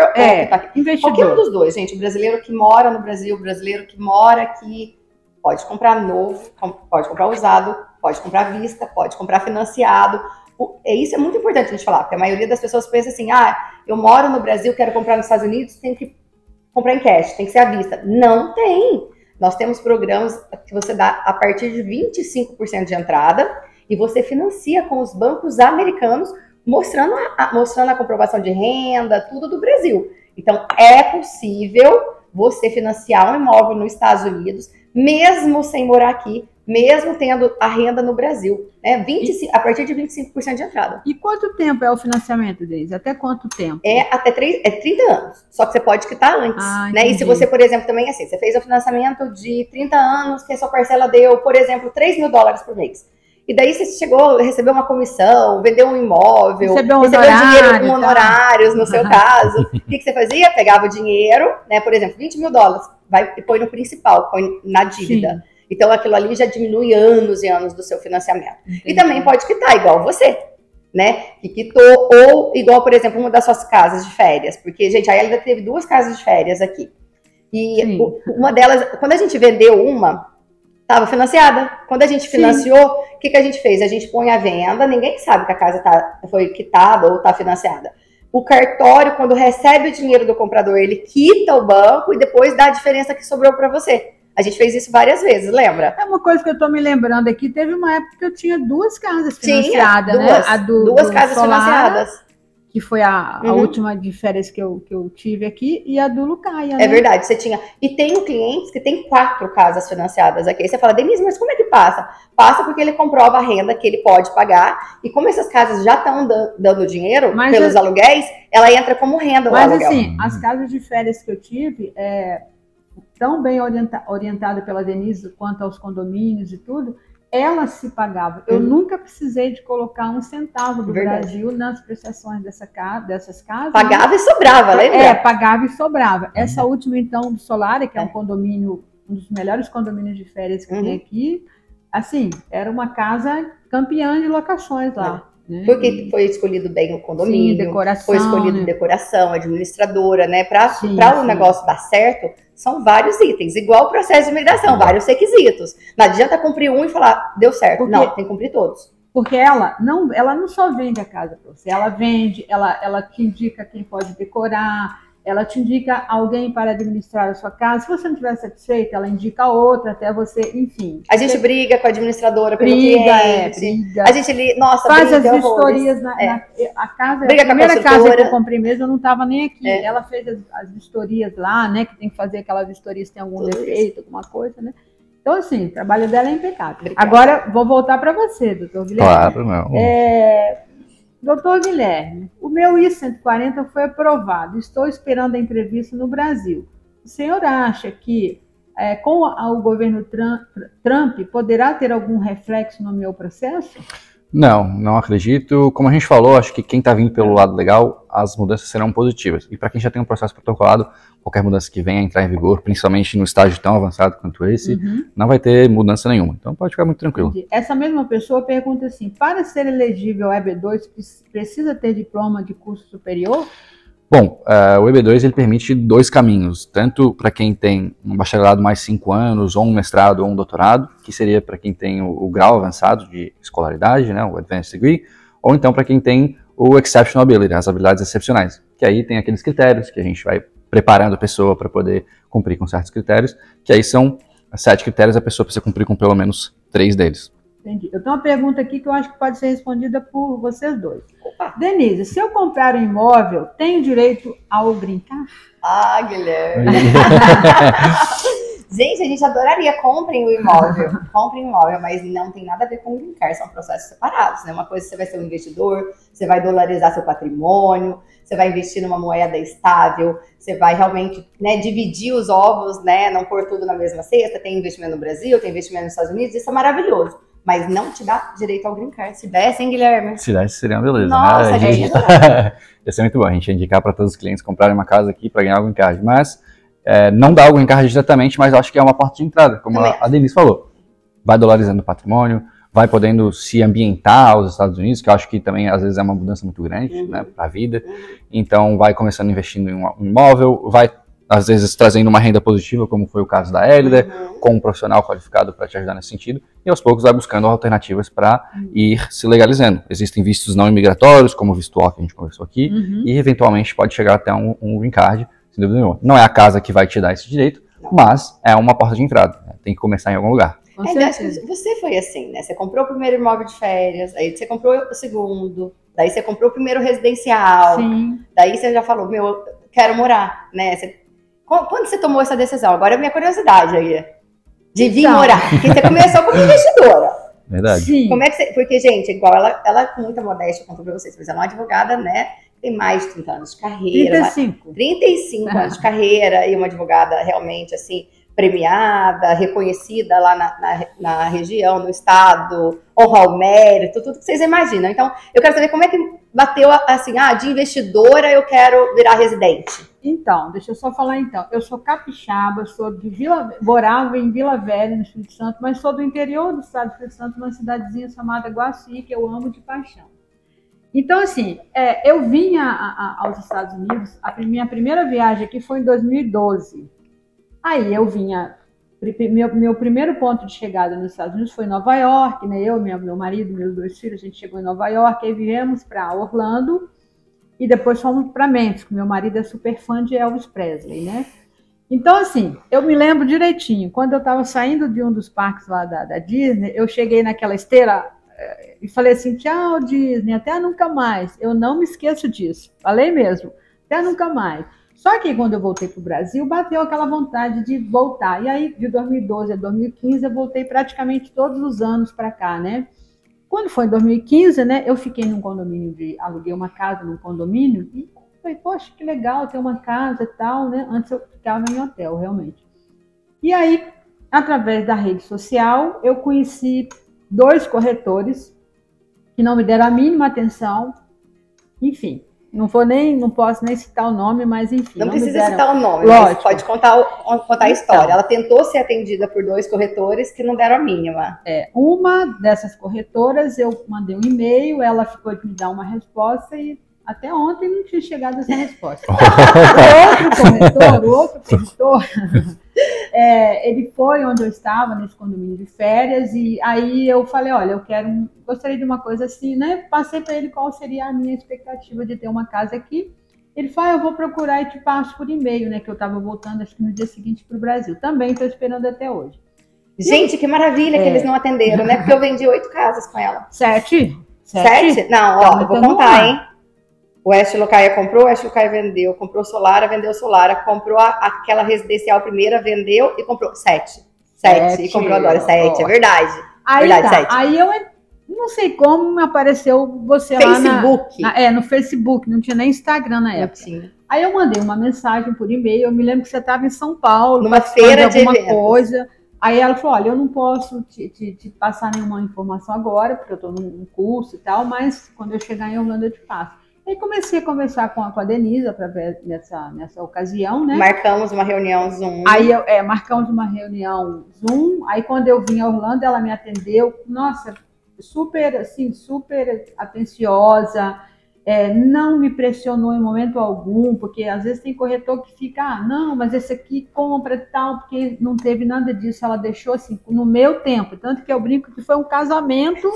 Investidor. Qualquer um dos dois, gente. O brasileiro que mora no Brasil, o brasileiro que mora aqui, pode comprar novo, pode comprar usado, pode comprar à vista, pode comprar financiado. Isso é muito importante a gente falar, porque a maioria das pessoas pensa assim, eu moro no Brasil, quero comprar nos Estados Unidos, tem que comprar em cash, tem que ser à vista. Não tem. Nós temos programas que você dá a partir de 25% de entrada e você financia com os bancos americanos, mostrando a comprovação de renda, tudo do Brasil. Então, é possível você financiar um imóvel nos Estados Unidos, mesmo sem morar aqui, mesmo tendo a renda no Brasil, né? A partir de 25% de entrada. E quanto tempo é o financiamento, Denise? Até quanto tempo? Até 30 anos. Só que você pode quitar antes, né? E se você, por exemplo, também assim, você fez o financiamento de 30 anos, que a sua parcela deu, por exemplo, $3.000 por mês. E daí você recebeu uma comissão, vendeu um imóvel, recebeu dinheiro com honorários, no seu caso. O que você fazia? Pegava o dinheiro, né? Por exemplo, $20.000, vai e põe no principal, põe na dívida. Sim. Então, aquilo ali já diminui anos e anos do seu financiamento. Entendi. E também pode quitar, igual você, né? Que quitou, ou igual, por exemplo, uma das suas casas de férias. Porque, gente, a Elida teve 2 casas de férias aqui. E uma delas, quando a gente vendeu uma, estava financiada. Quando a gente financiou, o que a gente fez? A gente põe à venda, ninguém sabe que a casa foi quitada ou está financiada. O cartório, quando recebe o dinheiro do comprador, ele quita o banco e depois dá a diferença que sobrou para você. A gente fez isso várias vezes, lembra? É uma coisa que eu tô me lembrando aqui. Teve uma época que eu tinha 2 casas financiadas, né? Duas casas Solara, financiadas. Que foi a última de férias que eu tive aqui, e a do Lucaia, né? É verdade, você tinha. E tem clientes que tem 4 casas financiadas aqui. Aí você fala, Denise, mas como é que passa? Passa porque ele comprova a renda que ele pode pagar. E como essas casas já estão dando dinheiro pelos aluguéis, ela entra como renda no aluguel. Mas assim, as casas de férias que eu tive, tão bem orientada pela Denise quanto aos condomínios e tudo, elas se pagavam. Eu nunca precisei de colocar um centavo do Brasil nas prestações dessas casas. Pagava e sobrava, lembra? Pagava e sobrava. Essa última, então, do Solara, que é um condomínio, um dos melhores condomínios de férias que tem aqui, assim, era uma casa campeã de locações lá. Né? Porque foi escolhido bem o condomínio, decoração, foi escolhido decoração, administradora, né? Para o negócio dar certo, são vários itens, igual o processo de imigração, vários requisitos. Não adianta cumprir um e falar, deu certo. Não, tem que cumprir todos. Porque ela não só vende a casa para você, ela vende, ela te indica quem pode decorar, ela te indica alguém para administrar a sua casa. Se você não estiver satisfeita, ela indica outra até você, enfim. A gente briga com a administradora pelo cliente. Briga. A gente faz as vistorias a casa. A primeira casa que eu comprei mesmo, eu não estava nem aqui. Ela fez as vistorias lá, né? Que tem que fazer aquela vistoria se tem algum defeito, alguma coisa, né? Então, assim, o trabalho dela é impecável. Obrigada. Agora, vou voltar para você, doutor Guilherme. Claro, não. Doutor Guilherme, o meu I-140 foi aprovado. Estou esperando a entrevista no Brasil. O senhor acha que com o governo Trump poderá ter algum reflexo no meu processo? Não acredito. Como a gente falou, acho que quem está vindo pelo lado legal, as mudanças serão positivas. E para quem já tem um processo protocolado, qualquer mudança que venha a entrar em vigor, principalmente no estágio tão avançado quanto esse, não vai ter mudança nenhuma. Então pode ficar muito tranquilo. Entendi. Essa mesma pessoa pergunta assim, para ser elegível ao EB2, precisa ter diploma de curso superior? Bom, o EB2 ele permite 2 caminhos, tanto para quem tem um bacharelado mais 5 anos, ou um mestrado ou um doutorado, que seria para quem tem o grau avançado de escolaridade, né, o Advanced Degree, ou então para quem tem o Exceptional Ability, as habilidades excepcionais, que aí tem aqueles critérios que a gente vai preparando a pessoa para poder cumprir com certos critérios, que aí são 7 critérios, a pessoa precisa cumprir com pelo menos 3 deles. Entendi. Eu tenho uma pergunta aqui que eu acho que pode ser respondida por vocês dois. Opa. Denise, se eu comprar um imóvel, tenho direito ao green card? Guilherme. Gente, a gente adoraria, comprem o imóvel. Comprem o imóvel, mas não tem nada a ver com o green card, são processos separados, né? Uma coisa você vai ser um investidor, você vai dolarizar seu patrimônio, você vai investir numa moeda estável, você vai realmente, né, dividir os ovos, né? Não pôr tudo na mesma cesta, tem investimento no Brasil, tem investimento nos Estados Unidos, isso é maravilhoso. Mas não te dá direito ao green card. Se desse, hein, Guilherme? Se desse, seria uma beleza. Nossa, né? Ia ser muito bom. A gente ia indicar para todos os clientes comprarem uma casa aqui para ganhar o green card. Mas não dá o green card diretamente, mas acho que é uma porta de entrada, como a Denise falou. Vai dolarizando o patrimônio, vai podendo se ambientar aos Estados Unidos, que eu acho que também às vezes é uma mudança muito grande, né, para a vida. Então vai começando investindo em um imóvel, vai às vezes trazendo uma renda positiva, como foi o caso da Hélida, com um profissional qualificado para te ajudar nesse sentido, e aos poucos vai buscando alternativas para ir se legalizando. Existem vistos não imigratórios, como o visto O, que a gente conversou aqui, e eventualmente pode chegar até um green card, sem dúvida nenhuma. Não é a casa que vai te dar esse direito, mas é uma porta de entrada, né? Tem que começar em algum lugar. Você foi assim, né? Você comprou o primeiro imóvel de férias, aí você comprou o segundo, daí você comprou o primeiro residencial, daí você já falou, meu, quero morar, né? Quando você tomou essa decisão? Agora é a minha curiosidade aí, de vir morar, porque você começou como investidora. Verdade. Sim. Como é que você... Porque, gente, igual ela com muita modéstia contou pra vocês, mas ela é uma advogada, né? Tem mais de 30 anos de carreira. 35 anos de carreira e uma advogada realmente, assim, premiada, reconhecida lá na região, no estado, honra ao mérito, tudo que vocês imaginam. Então, eu quero saber como é que bateu, assim, de investidora eu quero virar residente. Então, deixa eu só falar então. Eu sou capixaba, morava em Vila Velha, no Espírito Santo, mas sou do interior do estado do Espírito Santo, uma cidadezinha chamada Guaci, que eu amo de paixão. Então, assim, eu vim aos Estados Unidos, minha primeira viagem aqui foi em 2012. Aí eu vinha, meu primeiro ponto de chegada nos Estados Unidos foi em Nova York, né? Eu, meu marido, meus 2 filhos, a gente chegou em Nova York, aí viemos para Orlando e depois fomos para Memphis, que meu marido é super fã de Elvis Presley, né? Então, assim, eu me lembro direitinho, quando eu estava saindo de um dos parques lá da Disney, eu cheguei naquela esteira e falei assim, tchau Disney, até nunca mais. Eu não me esqueço disso, falei mesmo, até nunca mais. Só que quando eu voltei para o Brasil, bateu aquela vontade de voltar. E aí, de 2012 a 2015, eu voltei praticamente todos os anos para cá, né? Quando foi em 2015, né, eu fiquei num condomínio, aluguei uma casa num condomínio e falei, poxa, que legal ter uma casa e tal, né? Antes eu ficava em hotel, realmente. E aí, através da rede social, eu conheci 2 corretores que não me deram a mínima atenção, enfim. Não posso nem citar o nome, mas enfim. Não precisa citar o nome, mas pode contar a história. Então, ela tentou ser atendida por 2 corretores que não deram a mínima. Uma dessas corretoras, eu mandei um e-mail, ela ficou de me dar uma resposta e até ontem não tinha chegado essa resposta. O outro corretor, ele foi onde eu estava, nesse condomínio de férias, e aí eu falei, olha, gostaria de uma coisa assim, né? Passei para ele qual seria a minha expectativa de ter uma casa aqui. Ele falou, eu vou procurar e te passo por e-mail, né? Que eu estava voltando, acho que no dia seguinte para o Brasil. Também estou esperando até hoje. Gente, que maravilha que eles não atenderam, né? Porque eu vendi 8 casas com ela. 7? Não, eu vou contar, hein? O West Locaia comprou, o West Locaia vendeu, comprou Solara, vendeu Solara, comprou aquela residencial primeira, vendeu e comprou 7. E comprou agora 7, é verdade. Aí verdade, 7. Aí eu não sei como apareceu você Facebook. lá no Facebook, não tinha nem Instagram na época. Tinha. Aí eu mandei uma mensagem por e-mail, eu me lembro que você estava em São Paulo. Numa feira de alguma coisa. Aí ela falou, olha, eu não posso te passar nenhuma informação agora, porque eu estou num curso e tal, mas quando eu chegar em Orlando eu te passo. Aí comecei a conversar com a Denise através nessa ocasião, né? Marcamos uma reunião Zoom. Aí marcamos uma reunião Zoom. Aí quando eu vim a Orlando, ela me atendeu. Nossa, super atenciosa. Não me pressionou em momento algum, porque às vezes tem corretor que fica, não, mas esse aqui compra e tal, porque não teve nada disso. Ela deixou assim, no meu tempo. Tanto que eu brinco que foi um casamento,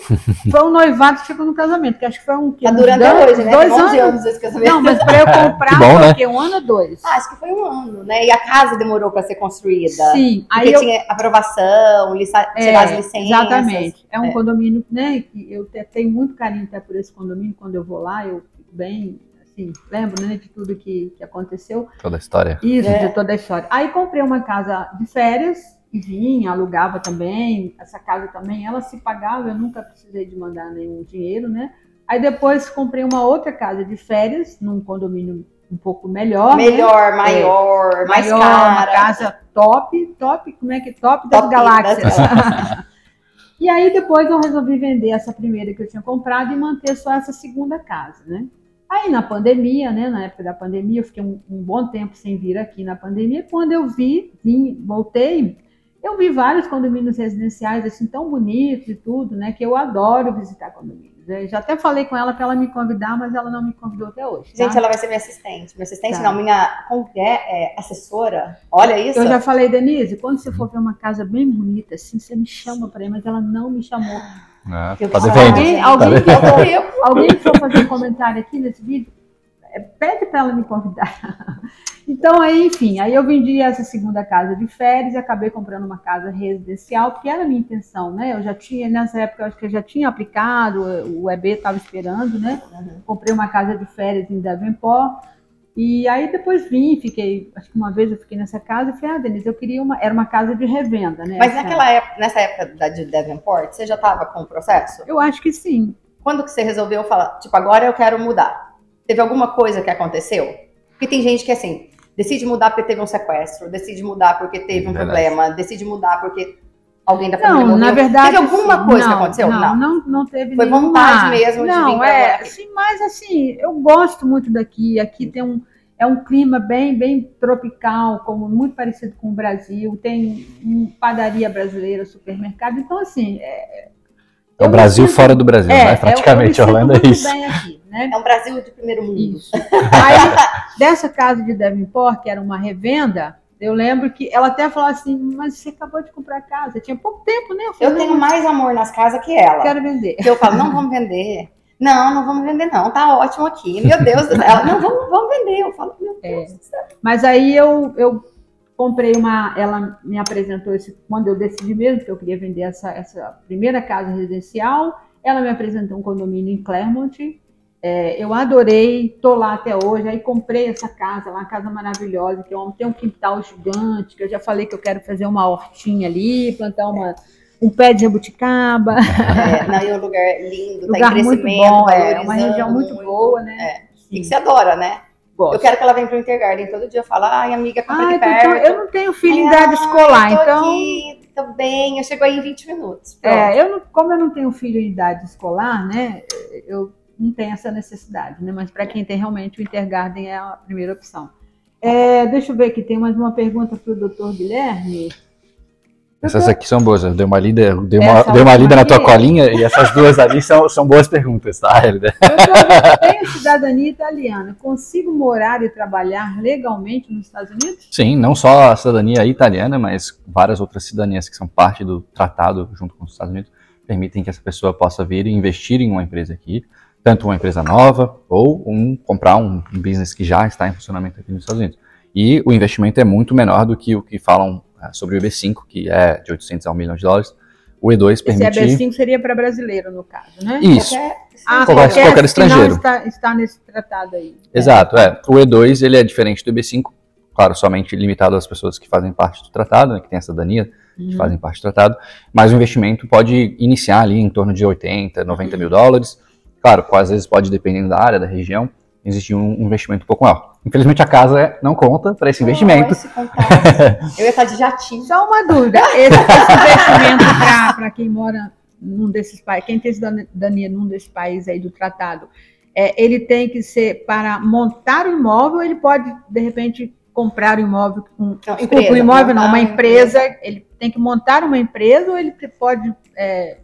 foi um noivado que ficou no casamento, que acho que foi um... Tá durando até hoje, né? 2 anos esse casamento. Não, mas para eu comprar foi o quê? 1 ano ou 2? Acho que foi 1 ano, né? E a casa demorou para ser construída. Sim. Porque tinha aprovação, tirar as licenças. Exatamente. É um condomínio, né? Que eu tenho muito carinho até por esse condomínio. Quando eu vou lá, eu fico bem, assim, lembro, né, de tudo que aconteceu. Toda a história. Isso, de toda a história. Aí comprei uma casa de férias e vinha, alugava também. Essa casa também, ela se pagava, eu nunca precisei de mandar nenhum dinheiro, né? Aí depois comprei uma outra casa de férias, num condomínio um pouco melhor. Melhor, né? Maior, mais cara. Uma casa top, como é que top das galáxias. E aí depois eu resolvi vender essa primeira que eu tinha comprado e manter só essa segunda casa, né? Aí na pandemia, né? Na época da pandemia, eu fiquei um bom tempo sem vir aqui na pandemia. Quando eu voltei, Eu vi vários condomínios residenciais assim tão bonitos e tudo, né? Que eu adoro visitar condomínios. Eu já até falei com ela para ela me convidar, mas ela não me convidou até hoje. Tá? Gente, ela vai ser minha assistente. Minha assistente não, minha assessora. Olha isso. Eu já falei, Denise, quando você for ver uma casa bem bonita, assim, você me chama para ir, mas ela não me chamou. Alguém que for fazer um comentário aqui nesse vídeo, pede para ela me convidar. Então, aí, enfim, aí eu vendi essa segunda casa de férias e acabei comprando uma casa residencial, porque era a minha intenção, né? Eu já tinha, nessa época, eu acho que eu já tinha aplicado, o EB estava esperando, né? Comprei uma casa de férias em Davenport, e aí depois fiquei, acho que uma vez eu fiquei nessa casa e falei, Denise, eu queria era uma casa de revenda, né? Mas nessa época de Davenport, você já estava com o processo? Eu acho que sim. Quando que você resolveu falar, tipo, agora eu quero mudar? Teve alguma coisa que aconteceu? Porque tem gente que, assim, decide mudar porque teve um sequestro, decide mudar porque teve um problema, decide mudar porque alguém da família morreu. Na verdade, teve alguma coisa que aconteceu? Não teve Foi nenhuma... vontade mesmo de vir pra aqui. Sim, mas assim, eu gosto muito daqui. Aqui tem um clima bem tropical, como muito parecido com o Brasil. Tem padaria brasileira, supermercado. Então, assim... É o Brasil fora do Brasil, né? Praticamente, Orlando é isso. Bem aqui, né? É um Brasil de primeiro mundo. Isso. Aí, dessa casa de Davenport, que era uma revenda, eu lembro que ela até falou assim, mas você acabou de comprar casa, tinha pouco tempo, né? Eu tenho mais amor nas casas que ela. Quero vender. Eu falo, não vamos vender. Não vamos vender não, tá ótimo aqui. Meu Deus do céu. Ela, não, vamos vender. Eu falo, meu Deus do céu. Mas aí eu comprei ela me apresentou quando eu decidi mesmo que eu queria vender essa primeira casa residencial, ela me apresentou um condomínio em Claremont, eu adorei, tô lá até hoje, aí comprei essa casa, uma casa maravilhosa, que tem um quintal gigante, que eu já falei que eu quero fazer uma hortinha ali, plantar um pé de jabuticaba. E um lugar lindo, lugar tá em muito bom, uma região muito boa, né? E que você adora, né? Gosto. Eu quero que ela venha pro Intergarden todo dia falar, ai amiga, compra aqui perto. Eu não tenho filho em idade escolar, eu tô então... aqui, tô bem, eu chego aí em 20 minutos. Como eu não tenho filho em idade escolar, né, eu não tenho essa necessidade, né, mas para quem tem realmente o Intergarden é a primeira opção. Deixa eu ver aqui, tem mais uma pergunta para o Doutor Guilherme. Essas aqui são boas, eu dei uma lida na tua colinha e essas duas ali são boas perguntas, tá, Hélida? Eu tenho cidadania italiana, consigo morar e trabalhar legalmente nos Estados Unidos? Sim, não só a cidadania italiana, mas várias outras cidadanias que são parte do tratado junto com os Estados Unidos permitem que essa pessoa possa vir e investir em uma empresa aqui, tanto uma empresa nova ou comprar um business que já está em funcionamento aqui nos Estados Unidos. E o investimento é muito menor do que o que falam sobre o EB5, que é de 800 a $1 milhão. O E2 permite... Esse EB5 seria para brasileiro, no caso, né? Isso. Qualquer estrangeiro. Está nesse tratado aí. Exato, O E2, ele é diferente do EB5, claro, somente limitado às pessoas que fazem parte do tratado, né, que tem a cidadania, que fazem parte do tratado, mas o investimento pode iniciar ali em torno de 80, 90 mil dólares. Claro, às vezes pode, dependendo da área, da região, existir um investimento um pouco maior. Infelizmente a casa não conta para esse investimento. Eu ia estar de jatinho. Só uma dúvida, esse investimento para quem mora num desses países, quem tem cidadania num desses países aí do tratado, ele tem que ser para montar o imóvel, ou ele pode, de repente, comprar o imóvel com... uma empresa, ele tem que montar uma empresa, ou ele pode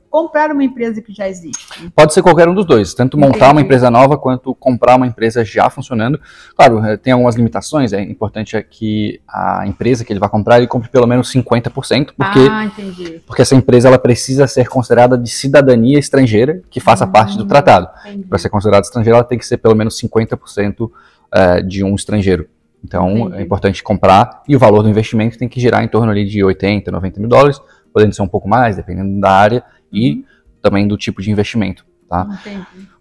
comprar uma empresa que já existe? Pode ser qualquer um dos dois, tanto montar uma empresa nova quanto comprar uma empresa já funcionando. Claro, tem algumas limitações, é importante que a empresa que ele vai comprar, ele compre pelo menos 50%, porque essa empresa ela precisa ser considerada de cidadania estrangeira, que faça parte do tratado. Para ser considerada estrangeira, ela tem que ser pelo menos 50% de um estrangeiro. Então, é importante comprar, e o valor do investimento tem que girar em torno ali de 80, 90 mil dólares, podendo ser um pouco mais, dependendo da área, e também do tipo de investimento, tá?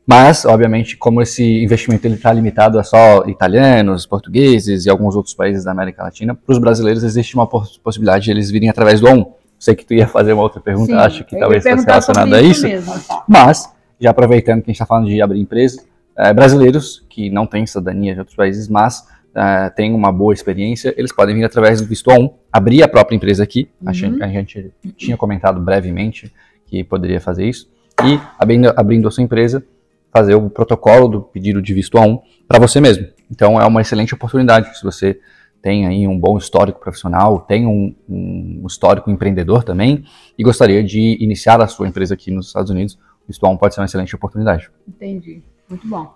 Mas, obviamente, como esse investimento está limitado a só italianos, portugueses e alguns outros países da América Latina, para os brasileiros existe uma possibilidade de eles virem através do A1. Sei que tu ia fazer uma outra pergunta, acho que talvez fosse relacionada a isso, mas, já aproveitando que a gente está falando de abrir empresas, brasileiros que não têm cidadania de outros países, mas têm uma boa experiência, eles podem vir através do visto A1, abrir a própria empresa aqui, a gente tinha comentado brevemente que poderia fazer isso, e abrindo a sua empresa, fazer o protocolo do pedido de visto A1 para você mesmo. Então é uma excelente oportunidade, se você tem aí um bom histórico profissional, tem um histórico empreendedor também e gostaria de iniciar a sua empresa aqui nos Estados Unidos, o Stual pode ser uma excelente oportunidade. Entendi, muito bom.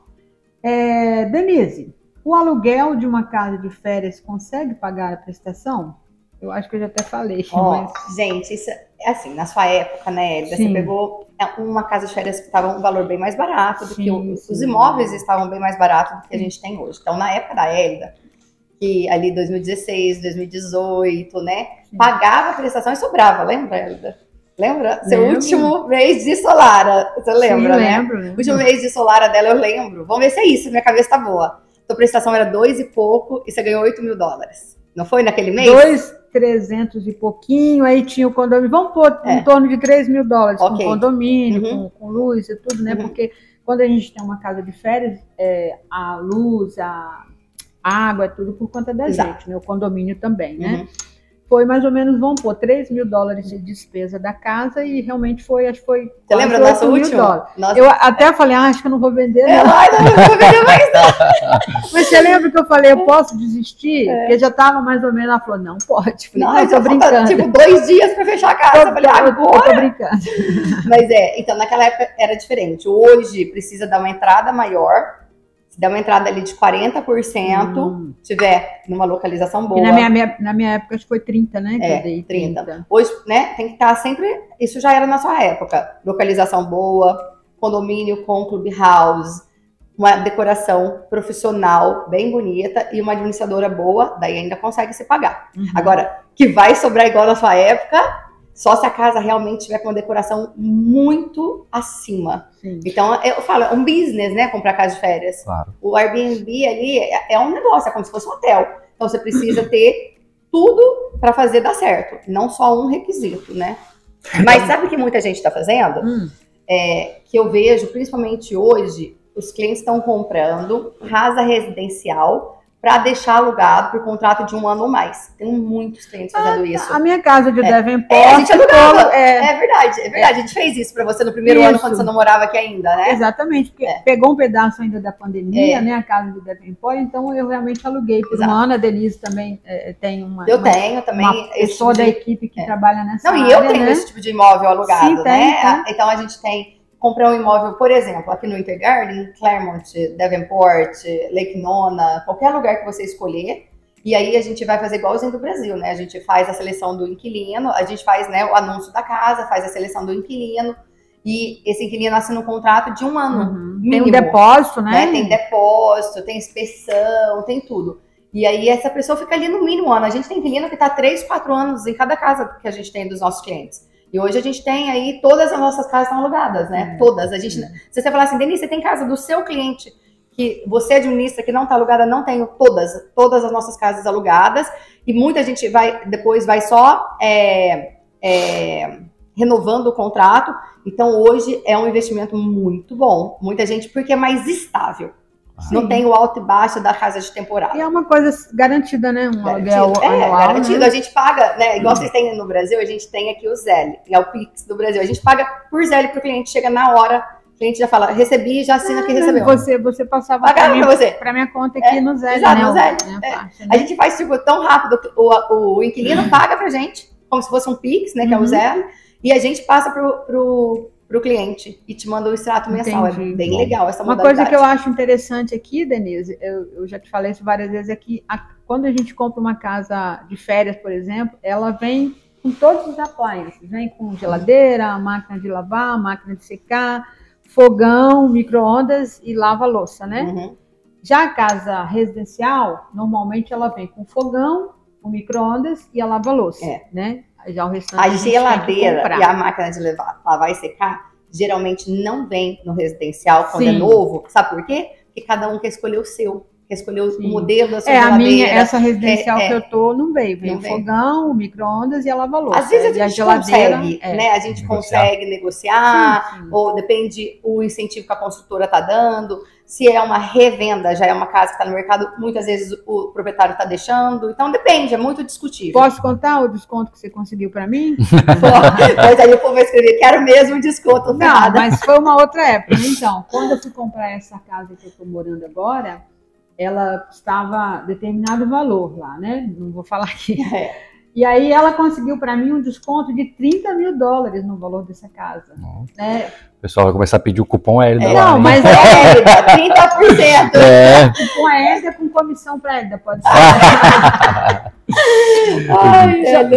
Denise, o aluguel de uma casa de férias consegue pagar a prestação? Eu acho que eu já até falei. Mas... Gente, isso é assim, na sua época, né, Elida, você pegou uma casa de férias que estava um valor bem mais barato do que os imóveis estavam bem mais baratos do que a gente tem hoje. Então, na época da Elida, que ali 2016, 2018, né, pagava a prestação e sobrava, lembra, Elida? Lembra? Seu último mês de Solara, você lembra, né? Lembro. Último mês de Solara dela eu lembro. Vamos ver se é isso, minha cabeça tá boa. Sua prestação era 2 e pouco e você ganhou $8 mil. Não foi naquele mês? 2.300 e pouquinho, aí tinha o condomínio, vamos pôr em torno de $3 mil, com condomínio, com luz e tudo, né? Porque quando a gente tem uma casa de férias, a luz, a água, é tudo por conta da gente, né? O condomínio também, né? Foi mais ou menos, vamos pôr, $3 mil de despesa da casa e realmente foi, acho que foi... Você lembra do nosso último? Eu até falei, acho que eu não vou vender, não. Não vou vender mais não. Mas você lembra que eu falei, eu posso desistir? Porque já estava mais ou menos, ela falou, não pode. Falei, não, eu tô brincando. Tipo, 2 dias para fechar a casa. Eu falei, agora? Eu tô brincando. Mas então naquela época era diferente. Hoje precisa dar uma entrada maior. Se der uma entrada ali de 40%, tiver numa localização boa. E na minha época, acho que foi 30, né? Que eu dei 30. Hoje, né, tem que estar sempre... Isso já era na sua época. Localização boa, condomínio com clubhouse, uma decoração profissional bem bonita e uma administradora boa, daí ainda consegue se pagar. Agora, que vai sobrar igual na sua época... Só se a casa realmente tiver com uma decoração muito acima. Então, eu falo, é um business, né? Comprar casa de férias. Claro. O Airbnb ali é um negócio, é como se fosse um hotel. Então, você precisa ter tudo para fazer dar certo. Não só um requisito, né? Mas sabe o que muita gente está fazendo? Que eu vejo, principalmente hoje, os clientes estão comprando casa residencial para deixar alugado por contrato de 1 ano ou mais. Tem muitos clientes fazendo isso. A minha casa de Davenport... a gente alugava. É verdade. A gente fez isso para você no primeiro ano, quando você não morava aqui ainda, né? Exatamente, porque pegou um pedaço ainda da pandemia, né? A casa de Davenport, então eu realmente aluguei por 1 ano. A Denise também tem uma... Eu tenho também. Uma pessoa da equipe que trabalha nessa área, e eu tenho esse tipo de imóvel alugado, Sim, né? Tem. Então a gente tem... Comprar um imóvel, por exemplo, aqui no Intergarden, Claremont, Davenport, Lake Nona, qualquer lugar que você escolher. E aí a gente vai fazer igualzinho do Brasil, né? A gente faz a seleção do inquilino, a gente faz, né, o anúncio da casa, faz a seleção do inquilino. E esse inquilino assina um contrato de 1 ano. Mínimo, tem um depósito, né? Tem depósito, tem inspeção, tem tudo. E aí essa pessoa fica ali no mínimo 1 ano. A gente tem inquilino que está 3, 4 anos em cada casa que a gente tem dos nossos clientes. E hoje a gente tem aí, todas as nossas casas estão alugadas, né? Todas. A gente, se você falar assim, Denise, você tem casa do seu cliente que você administra, que não está alugada? Não tenho todas as nossas casas alugadas. E muita gente depois vai só renovando o contrato. Então hoje é um investimento muito bom. Muita gente, porque é mais estável. Não tem o alto e baixo da casa de temporada. E é uma coisa garantida, né? Um aluguel anual. Garantido. Né? A gente paga, né? Igual vocês têm no Brasil, a gente tem aqui o Zelle, é o Pix do Brasil. A gente paga por Zelle pro cliente, chega na hora, o cliente já fala, recebi, já assina que recebeu. Você passava para minha conta aqui no Zelle, exato, né? No Zelle. A gente faz tipo tão rápido, o inquilino paga pra gente, como se fosse um Pix, né? Que é o Zelle, e a gente passa pro cliente e te manda o extrato mensal. Entendi. É bem legal essa modalidade. Uma coisa que eu acho interessante aqui, Denise, eu já te falei isso várias vezes, é que quando a gente compra uma casa de férias, por exemplo, ela vem com todos os appliances, vem com geladeira, máquina de lavar, máquina de secar, fogão, micro-ondas e lava-louça, né? Já a casa residencial, normalmente ela vem com fogão, o micro-ondas e a lava-louça, né? Já o restante a geladeira e a máquina de lavar e secar geralmente não vem no residencial quando é novo. Sabe por quê? Porque cada um quer escolher o seu. Quer escolher o modelo da sua geladeira. Essa residencial que eu tô não veio. Veio o fogão, o micro-ondas e a lava-louça. Às vezes a gente consegue, né? A gente consegue negociar, ou depende o incentivo que a construtora tá dando. Se é uma revenda, já é uma casa que está no mercado, muitas vezes o proprietário está deixando. Então depende, é muito discutível. Posso contar o desconto que você conseguiu para mim? Mas aí o povo vai escrever, quero mesmo desconto. Não, mas foi uma outra época. Então, quando eu fui comprar essa casa que eu estou morando agora, ela custava determinado valor lá, né? Não vou falar aqui. E aí ela conseguiu para mim um desconto de $30 mil no valor dessa casa. Né? O pessoal vai começar a pedir o cupom Hélida lá. Não, mas Hélida, 30%. Cupom Hélida com comissão para Hélida, pode ser.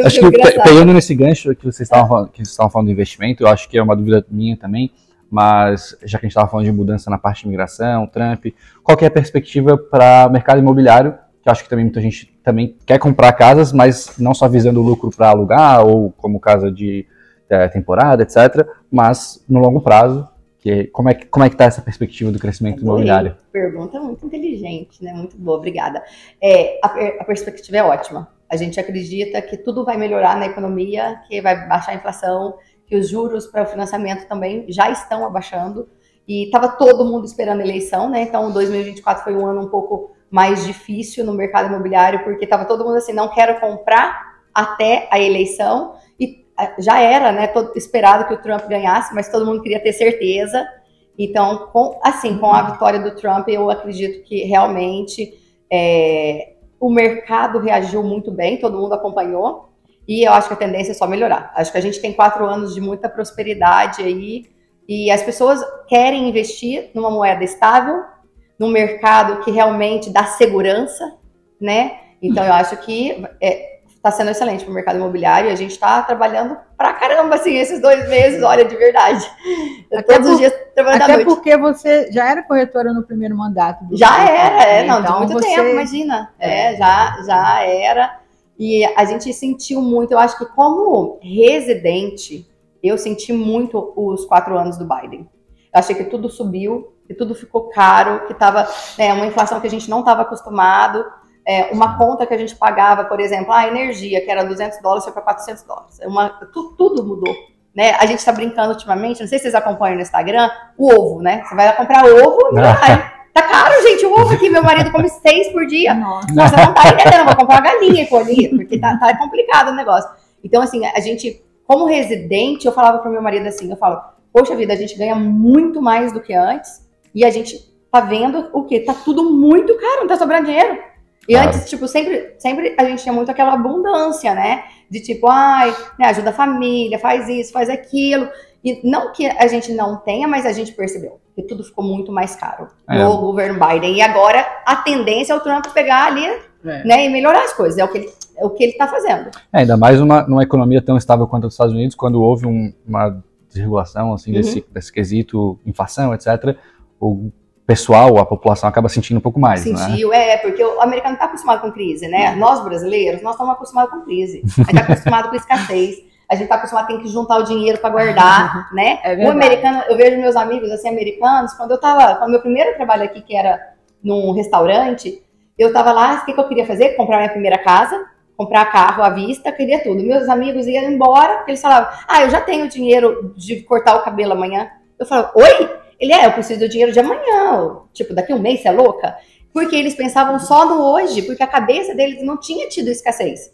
Acho que pegando nesse gancho que vocês estavam falando de investimento, eu acho que é uma dúvida minha também, mas já que a gente estava falando de mudança na parte de imigração, Trump, qual que é a perspectiva para o mercado imobiliário? Que eu acho que também muita gente também quer comprar casas, mas não só visando o lucro para alugar ou como casa de temporada, etc., mas no longo prazo, como é que está essa perspectiva do crescimento imobiliário? Pergunta muito inteligente, né? Muito boa, obrigada. A perspectiva é ótima. A gente acredita que tudo vai melhorar na economia, que vai baixar a inflação, que os juros para o financiamento também já estão abaixando, e estava todo mundo esperando a eleição, né? Então 2024 foi um ano um pouco mais difícil no mercado imobiliário, porque estava todo mundo assim, não quero comprar até a eleição, e já era, né, esperado que o Trump ganhasse, mas todo mundo queria ter certeza. Então, com a vitória do Trump, eu acredito que realmente o mercado reagiu muito bem, todo mundo acompanhou, e eu acho que a tendência é só melhorar. Acho que a gente tem 4 anos de muita prosperidade aí, e as pessoas querem investir numa moeda estável, num mercado que realmente dá segurança, né? Então eu acho que está sendo excelente para o mercado imobiliário, e a gente está trabalhando pra caramba, assim, esses 2 meses, olha, de verdade. Todos os dias trabalhando à noite. Até porque você já era corretora no primeiro mandato. Já era, de muito tempo, imagina. Já era. E a gente sentiu muito, eu acho que como residente, eu senti muito os 4 anos do Biden. Eu achei que tudo subiu, que tudo ficou caro, que estava uma inflação que a gente não estava acostumado, uma conta que a gente pagava, por exemplo, a energia, que era $200, foi para $400. Tudo mudou. Né? A gente está brincando ultimamente, não sei se vocês acompanham no Instagram, o ovo, né? Você vai comprar ovo, tá caro, gente, o ovo aqui, meu marido come 6 por dia. Nossa, não tá entendendo, vou comprar uma galinha e colher, porque tá complicado o negócio. Então, assim, a gente, como residente, eu falava pro meu marido assim, eu falo, poxa vida, a gente ganha muito mais do que antes, e a gente tá vendo o quê? Tá tudo muito caro, não tá sobrando dinheiro. E antes, tipo, sempre a gente tinha muito aquela abundância, né? De tipo, ajuda a família, faz isso, faz aquilo. E não que a gente não tenha, mas a gente percebeu que tudo ficou muito mais caro no governo Biden. E agora a tendência é o Trump pegar ali, né, e melhorar as coisas. É o que ele tá fazendo. Ainda mais numa economia tão estável quanto a dos Estados Unidos, quando houve uma desregulação, assim, desse quesito, inflação, etc., o pessoal, a população acaba sentindo um pouco mais, Sentiu, né? Porque o americano está acostumado com crise, né? Nós, brasileiros, nós estamos acostumados com crise. A gente está acostumado com escassez. A gente está acostumado a ter que juntar o dinheiro para guardar, né? O americano, eu vejo meus amigos, assim, americanos, quando meu primeiro trabalho aqui, que era num restaurante, eu estava lá, o que eu queria fazer? Comprar minha primeira casa, comprar carro à vista, queria tudo. Meus amigos iam embora, eles falavam, eu já tenho dinheiro de cortar o cabelo amanhã. Eu falava, oi? Eu preciso do dinheiro de amanhã, tipo, daqui um mês, você é louca? Porque eles pensavam só no hoje, porque a cabeça deles não tinha tido escassez.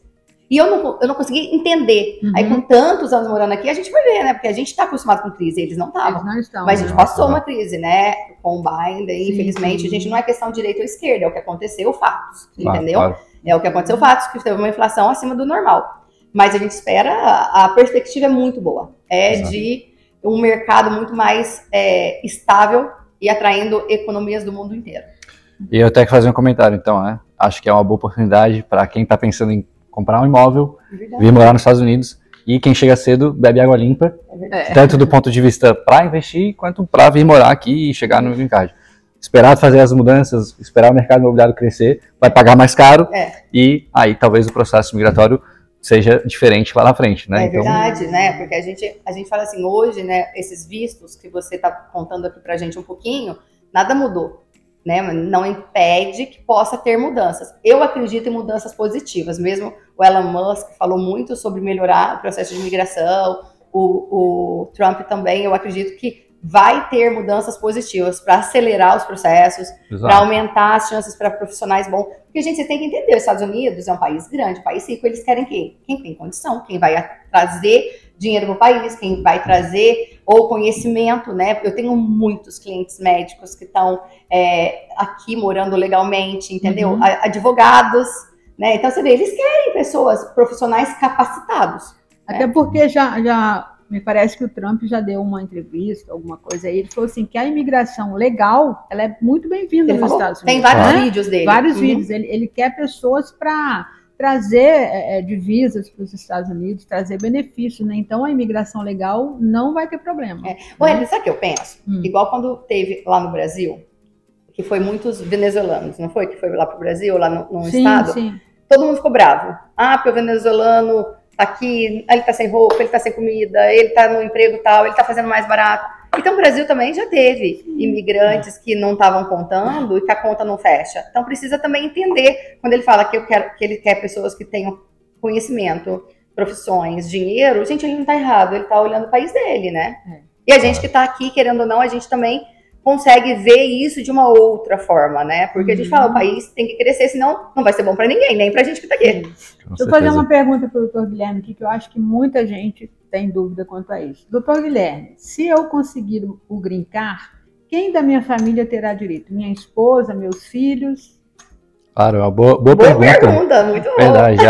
E eu não conseguia entender. Aí, com tantos anos morando aqui, a gente vai ver, né? Porque a gente está acostumado com crise, eles não estavam. Mas a gente passou uma crise, né? Com o Biden, infelizmente, a gente não é questão de direita ou esquerda, é o que aconteceu, fatos, entendeu? Claro. É o que aconteceu, fatos, que teve uma inflação acima do normal. Mas a gente espera, a perspectiva é muito boa. De um mercado muito mais estável e atraindo economias do mundo inteiro. E eu tenho que fazer um comentário, então, né? Acho que é uma boa oportunidade para quem está pensando em comprar um imóvel, vir morar nos Estados Unidos, e quem chega cedo bebe água limpa, tanto do ponto de vista para investir, quanto para vir morar aqui e chegar no green card. Esperar fazer as mudanças, esperar o mercado imobiliário crescer, vai pagar mais caro, e aí talvez o processo migratório seja diferente lá na frente, né? É verdade, né? Porque a gente fala assim, hoje, né, esses vistos que você está contando aqui pra gente um pouquinho, nada mudou, né? Não impede que possa ter mudanças. Eu acredito em mudanças positivas, mesmo o Elon Musk falou muito sobre melhorar o processo de imigração, o Trump também, eu acredito que vai ter mudanças positivas para acelerar os processos, para aumentar as chances para profissionais bons. Porque a gente tem que entender, os Estados Unidos é um país grande, um país rico, eles querem quem tem condição, quem vai trazer dinheiro para o país, quem vai trazer ou conhecimento, né? Eu tenho muitos clientes médicos que estão aqui morando legalmente, entendeu? Advogados, né? Então você vê, eles querem pessoas, profissionais capacitados. Até porque já me parece que o Trump já deu uma entrevista, alguma coisa aí, ele falou assim, que a imigração legal, ela é muito bem-vinda nos Estados Unidos. Tem vários vídeos dele. Vários vídeos. Ele quer pessoas para trazer divisas para os Estados Unidos, trazer benefícios, né? Então a imigração legal não vai ter problema. Ué, sabe o que eu penso? Igual quando teve lá no Brasil, que foi muitos venezuelanos, não foi? Que foi lá pro Brasil, lá no estado. Sim. Todo mundo ficou bravo. Ah, porque o venezuelano tá aqui, ele tá sem roupa, ele tá sem comida, ele tá no emprego tal, ele tá fazendo mais barato. Então o Brasil também já teve imigrantes que não estavam contando e que a conta não fecha. Então precisa também entender, quando ele fala que ele quer pessoas que tenham conhecimento, profissões, dinheiro, gente, ele não tá errado, ele tá olhando o país dele, né? E a gente que tá aqui, querendo ou não, a gente também consegue ver isso de uma outra forma, né? Porque a gente fala, o país tem que crescer, senão não vai ser bom para ninguém, nem pra gente que tá aqui. Deixa eu fazer uma pergunta pro Dr. Guilherme aqui, que eu acho que muita gente tem dúvida quanto a isso. Dr. Guilherme, se eu conseguir o green card, quem da minha família terá direito? Minha esposa, meus filhos? Claro, é uma boa pergunta. Muito boa. Verdade,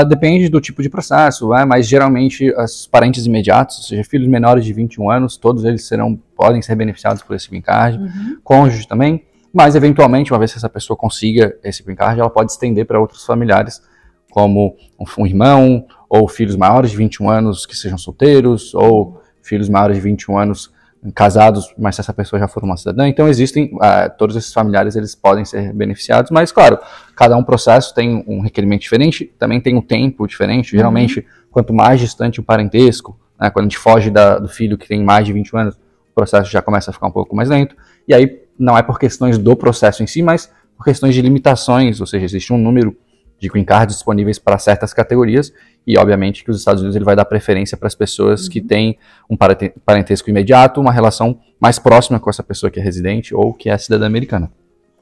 depende do tipo de processo, mas geralmente os parentes imediatos, ou seja, filhos menores de 21 anos, todos eles podem ser beneficiados por esse green card, cônjuge também, mas eventualmente, uma vez que essa pessoa consiga esse green card, ela pode estender para outros familiares, como um irmão, ou filhos maiores de 21 anos que sejam solteiros, ou filhos maiores de 21 anos casados, mas se essa pessoa já for uma cidadã. Então existem, todos esses familiares, eles podem ser beneficiados, mas claro, cada um processo tem um requerimento diferente, também tem um tempo diferente. Geralmente, quanto mais distante o parentesco, né, quando a gente foge do filho que tem mais de 21 anos, o processo já começa a ficar um pouco mais lento, e aí não é por questões do processo em si, mas por questões de limitações, ou seja, existe um número de green cards disponíveis para certas categorias, e obviamente que os Estados Unidos ele vai dar preferência para as pessoas que têm um parentesco imediato, uma relação mais próxima com essa pessoa que é residente ou que é cidadã americana.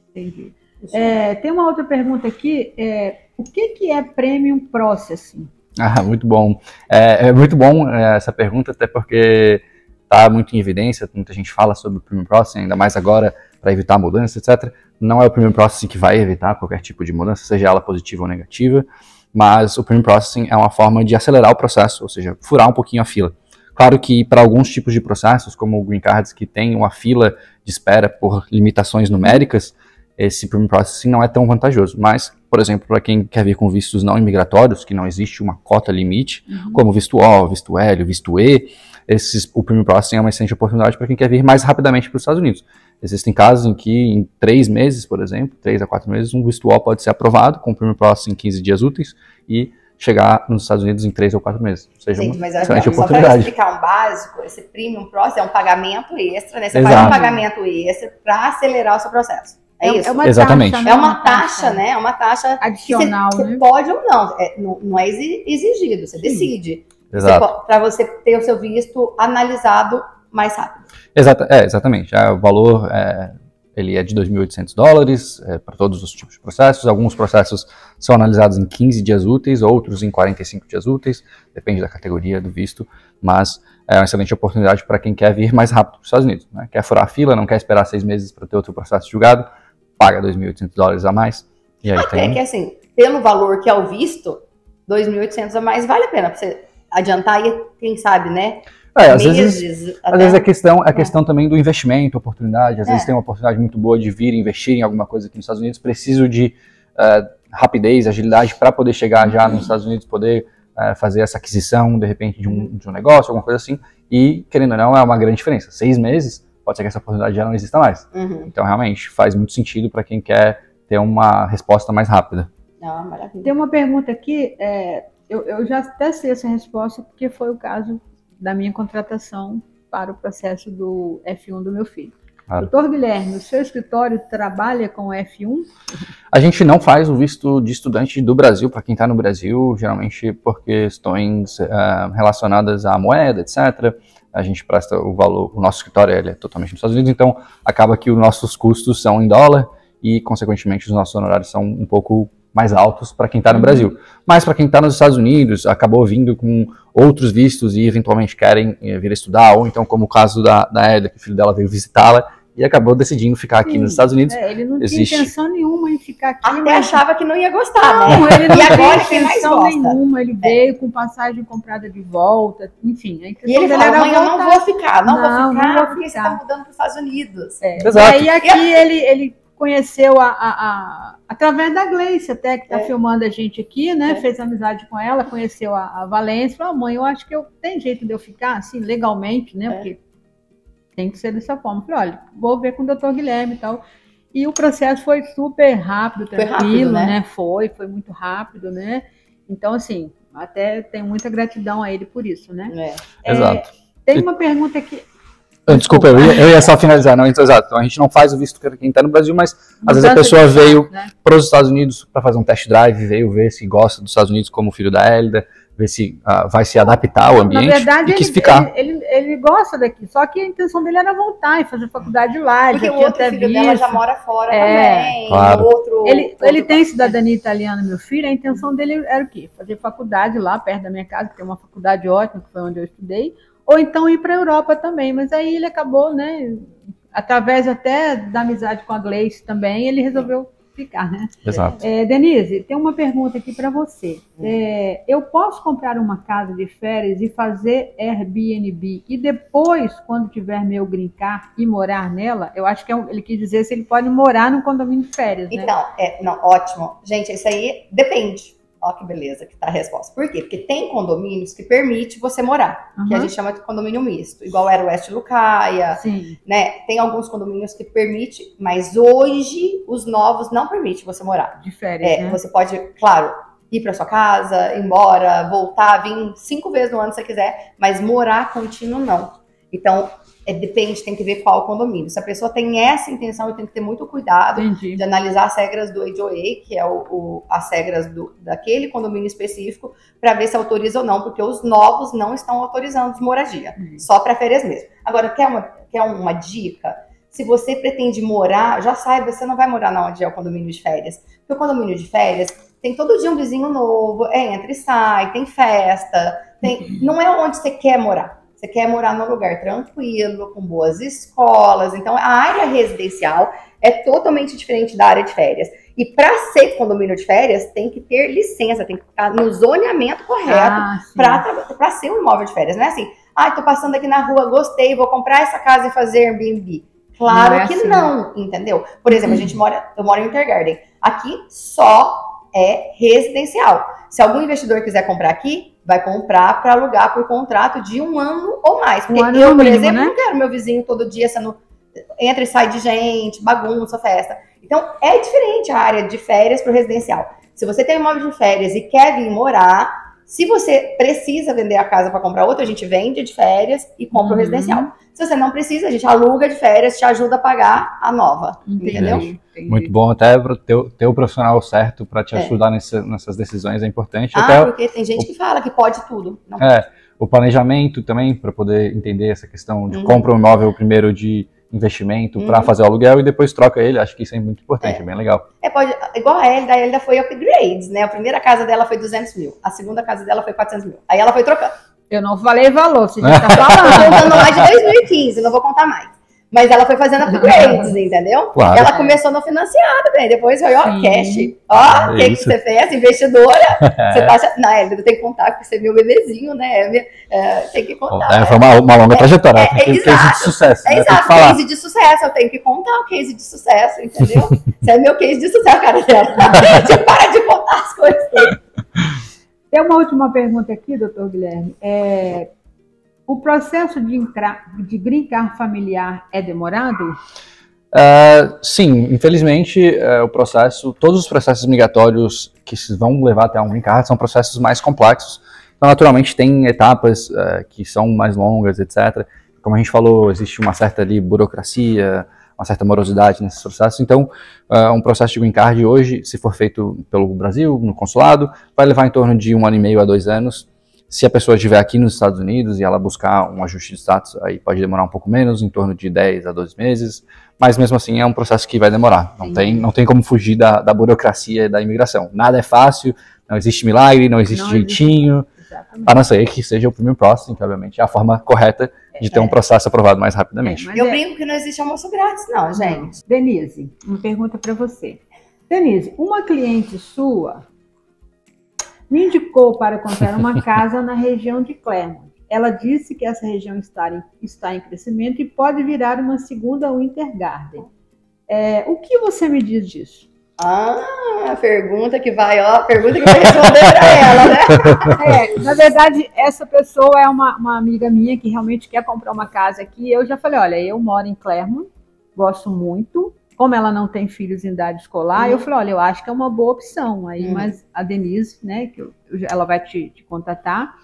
Entendi. Tem uma outra pergunta aqui, o que é Premium Processing? Muito bom. É muito bom essa pergunta, até porque está muito em evidência, muita gente fala sobre o Premium Processing, ainda mais agora para evitar mudança, etc. Não é o Premium Processing que vai evitar qualquer tipo de mudança, seja ela positiva ou negativa, mas o Premium Processing é uma forma de acelerar o processo, ou seja, furar um pouquinho a fila. Claro que para alguns tipos de processos, como o Green Cards, que tem uma fila de espera por limitações numéricas, esse Premium Processing não é tão vantajoso. Mas, por exemplo, para quem quer vir com vistos não imigratórios, que não existe uma cota limite, como visto O, visto L, visto E, o Premium Processing é uma excelente oportunidade para quem quer vir mais rapidamente para os Estados Unidos. Existem casos em que em 3 meses, por exemplo, 3 a 4 meses, um visto O pode ser aprovado com o Premium Processing em 15 dias úteis e chegar nos Estados Unidos em 3 ou 4 meses. Ou seja, uma excelente oportunidade. Só para explicar um básico, esse Premium Processing é um pagamento extra, né? Você faz um pagamento extra para acelerar o seu processo. É isso? Exatamente. Taxa, é uma taxa, né? É uma taxa adicional, que você pode ou não. Não é exigido, você decide. Para você ter o seu visto analisado mais rápido. Exatamente. O valor ele é de $2.800 para todos os tipos de processos. Alguns processos são analisados em 15 dias úteis, outros em 45 dias úteis, depende da categoria do visto, mas é uma excelente oportunidade para quem quer vir mais rápido para os Estados Unidos, né? Quer furar a fila, não quer esperar 6 meses para ter outro processo julgado, paga $2.800 a mais. E aí que assim, pelo valor que é o visto, $2.800 a mais vale a pena para você adiantar e quem sabe, né? Às vezes a questão também do investimento, oportunidade. Às vezes tem uma oportunidade muito boa de vir investir em alguma coisa aqui nos Estados Unidos. Preciso de rapidez, agilidade para poder chegar já nos Estados Unidos, poder fazer essa aquisição, de repente, de um negócio, alguma coisa assim. E, querendo ou não, é uma grande diferença. 6 meses, pode ser que essa oportunidade já não exista mais. Então, realmente, faz muito sentido para quem quer ter uma resposta mais rápida. Maravilha. Tem uma pergunta aqui, eu já até sei essa resposta, porque foi o caso da minha contratação para o processo do F1 do meu filho. Claro. Doutor Guilherme, o seu escritório trabalha com F1? A gente não faz o visto de estudante do Brasil, para quem está no Brasil, geralmente por questões relacionadas à moeda, etc. A gente presta o valor, o nosso escritório ele é totalmente nos Estados Unidos, então acaba que os nossos custos são em dólar e, consequentemente, os nossos honorários são um pouco mais altos para quem está no Brasil. Mas para quem está nos Estados Unidos, acabou vindo com outros vistos e eventualmente querem vir estudar, ou então como o caso da Edda, que o filho dela veio visitá-la e acabou decidindo ficar aqui nos Estados Unidos. Ele não tinha intenção nenhuma em ficar aqui. Até achava que não ia gostar, né? Ele não e agora tinha intenção nenhuma, ele veio com passagem comprada de volta, enfim. E ele falou, mãe, eu não vou ficar, não vou ficar, porque você está mudando para os Estados Unidos. Exato. E aí aqui ele conheceu através da Gleice até, que está filmando a gente aqui, né? Fez amizade com ela, conheceu a Valência, falou, mãe, eu acho que tem jeito de eu ficar, assim, legalmente, né? Porque tem que ser dessa forma. Eu falei, olha, vou ver com o Dr. Guilherme e tal. E o processo foi super rápido, tranquilo, né? Foi muito rápido, né? Então, assim, até tenho muita gratidão a ele por isso, né? Exato. Tem uma pergunta aqui. Desculpa, eu ia só finalizar, não, então, exato. Então, a gente não faz o visto para quem está no Brasil, mas às vezes a pessoa veio para os Estados Unidos para fazer um test drive, veio ver se gosta dos Estados Unidos como filho da Elda, ver se vai se adaptar ao ambiente. Na verdade, e quis ficar. Ele gosta daqui, só que a intenção dele era voltar e fazer faculdade lá. Porque o outro filho dela já mora fora também. Claro. Ele tem cidadania italiana, meu filho, a intenção dele era o quê? Fazer faculdade lá, perto da minha casa, que tem uma faculdade ótima, que foi onde eu estudei, ou então ir para a Europa também, mas aí ele acabou, né, através até da amizade com a Gleice também, ele resolveu ficar, né? Exato. Denise, tem uma pergunta aqui para você. Eu posso comprar uma casa de férias e fazer Airbnb e depois, quando tiver meu green card, e morar nela? Eu acho que ele quis dizer se ele pode morar num condomínio de férias, né? Então, não, ótimo. Gente, isso aí depende. Olha que beleza que tá a resposta. Por quê? Porque tem condomínios que permite você morar, que a gente chama de condomínio misto, igual era o West Lucaia, né? Tem alguns condomínios que permite, mas hoje os novos não permitem você morar. De férias, né? Você pode, claro, ir para sua casa, ir embora, voltar, vir 5 vezes no ano se você quiser, mas morar contínuo não. Então, depende, tem que ver qual condomínio. Se a pessoa tem essa intenção, eu tenho que ter muito cuidado de analisar as regras do HOA, que é as regras daquele condomínio específico, para ver se autoriza ou não, porque os novos não estão autorizando moradia, só para férias mesmo. Agora, quer uma dica? Se você pretende morar, já saiba, você não vai morar onde é o condomínio de férias. Porque o condomínio de férias tem todo dia um vizinho novo, entra e sai, tem festa, não é onde você quer morar. Você quer morar num lugar tranquilo, com boas escolas. Então, a área residencial é totalmente diferente da área de férias. E para ser condomínio de férias, tem que ter licença, tem que ficar no zoneamento correto para ser um imóvel de férias. Não é assim, tô passando aqui na rua, gostei, vou comprar essa casa e fazer Airbnb. Claro que não, entendeu? Por exemplo, eu moro em Intergarden. Aqui só é residencial. Se algum investidor quiser comprar aqui, vai comprar para alugar por contrato de 1 ano ou mais. Porque eu, por exemplo, não quero meu vizinho todo dia entra e sai de gente, bagunça, festa. Então, é diferente a área de férias para o residencial. Se você tem um imóvel de férias e quer vir morar, se você precisa vender a casa para comprar outra, a gente vende de férias e compra o residencial. Se você não precisa, a gente aluga de férias, te ajuda a pagar a nova. Entendeu? Muito bom, até ter o profissional certo para te ajudar nessas decisões é importante. Porque tem gente que fala que pode tudo. Não. O planejamento também, para poder entender essa questão de compra um imóvel primeiro de investimento para fazer o aluguel e depois troca ele. Acho que isso é muito importante, é bem legal. Igual a Elda foi upgrades, né? A primeira casa dela foi 200 mil, a segunda casa dela foi 400 mil. Aí ela foi trocando. Eu não falei valor, você já tá falando. Eu tô contando lá de 2015, não vou contar mais. Mas ela foi fazendo upgrades, entendeu? Claro. Ela começou no financiado, né? Depois foi, cash. O que você fez? Investidora. Você tá achando... Não, Elda, tem que contar, porque você é meu bebezinho, né? Tem que contar. Foi uma longa trajetória. Tem case de sucesso. Exato, case de sucesso. Eu tenho que contar o case de sucesso, entendeu? Você é meu case de sucesso, cara dela. Você para de contar as coisas. Tem uma última pergunta aqui, doutor Guilherme. O processo de green card familiar é demorado? Sim, infelizmente todos os processos migratórios que vão levar até um green card são processos mais complexos. Então, naturalmente, tem etapas que são mais longas, etc. Como a gente falou, existe uma certa ali burocracia, uma certa morosidade nesses processos. Então, um processo de green card hoje, se for feito pelo Brasil, no consulado, vai levar em torno de 1 ano e meio a 2 anos. Se a pessoa estiver aqui nos Estados Unidos e ela buscar um ajuste de status, aí pode demorar um pouco menos, em torno de 10 a 12 meses, mas mesmo assim é um processo que vai demorar. Não tem como fugir da burocracia da imigração. Nada é fácil, não existe milagre, não existe jeitinho, a não ser que seja o Premium Processing, que obviamente é a forma correta de ter um processo aprovado mais rapidamente. Eu brinco que não existe almoço grátis, não, gente. Denise, uma pergunta para você. Denise, uma cliente sua me indicou para comprar uma casa na região de Claremont. Ela disse que essa região está em crescimento e pode virar uma segunda Winter Garden. O que você me diz disso? A pergunta que vai responder para ela, né? Na verdade, essa pessoa é uma amiga minha que realmente quer comprar uma casa aqui. Eu já falei, olha, eu moro em Claremont, gosto muito. Como ela não tem filhos em idade escolar, eu falei, olha, eu acho que é uma boa opção. Aí, mas a Denise, né, ela vai te contatar,